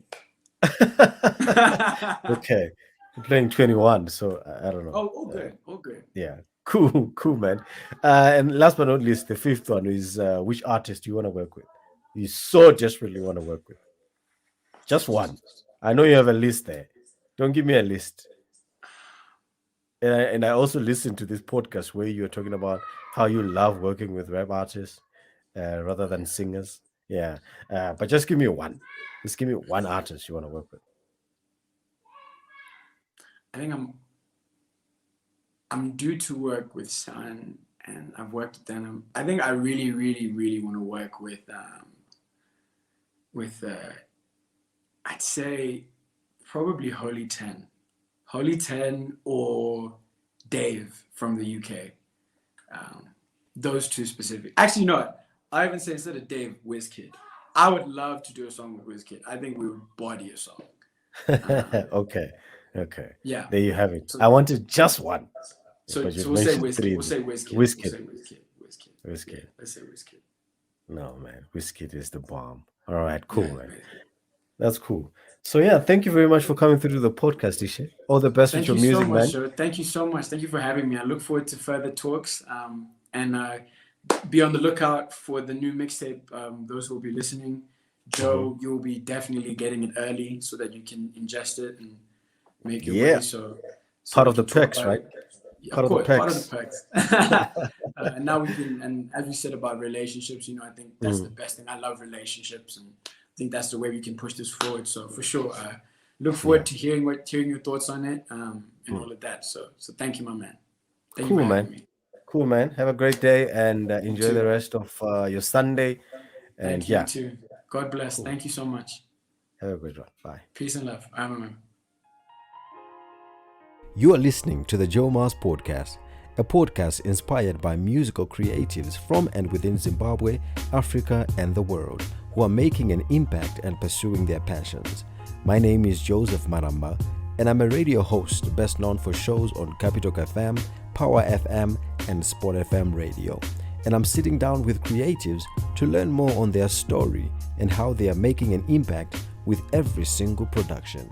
Okay. You're playing 21, so I don't know. Oh, good. Good. Yeah. Cool, man. And last but not least, the fifth one is which artist do you want to work with? You so desperately want to work with. Just one. I know you have a list there. Don't give me a list. And I also listened to this podcast where you're talking about how you love working with rap artists rather than singers. Yeah. But just give me one. Just give me one artist you want to work with. I think I'm due to work with Sun, and I've worked with them. I think I really, really, really want to work with I'd say probably Holy 10 or Dave from the UK. Those two specific. Actually, you know what? I even say instead of Dave, WizKid. I would love to do a song with WizKid. I think we would body a song. Okay. Yeah. There you have it. I wanted just one. So But you've we'll say mentioned WizKid. three. We'll say WizKid. WizKid. We'll say WizKid. WizKid. Yeah, let's say WizKid. No, man. WizKid is the bomb. All right, cool, Yeah, man. That's cool. So yeah, thank you very much for coming through the podcast, Ishe. All the best with Thank your you so music, much, man. sir. Thank you so much. Thank you for having me. I look forward to further talks. And be on the lookout for the new mixtape. Those who will be listening, Joe, you'll be definitely getting it early so that you can ingest it and make it Yeah. way. So Part we of the can talk perks, about right? it. Yeah, Part of of the course, part of perks. the perks. And now we can, and as we said about relationships, I think that's the best thing. I love relationships, and I think that's the way we can push this forward. So for sure, look forward to hearing your thoughts on it and all of that. So thank you, my man. Thank you Cool, for having man. me. Cool, man. Have a great day and enjoy too. the rest of your Sunday. And Thank you yeah, too. God bless. Cool. Thank you so much. have a great one. Bye. Peace and love. I'm a man. You are listening to the Joe Mars Podcast, a podcast inspired by musical creatives from and within Zimbabwe, Africa, and the world who are making an impact and pursuing their passions. My name is Joseph Maramba, and I'm a radio host best known for shows on Capital FM, Power FM, and Sport FM radio. And I'm sitting down with creatives to learn more on their story and how they are making an impact with every single production.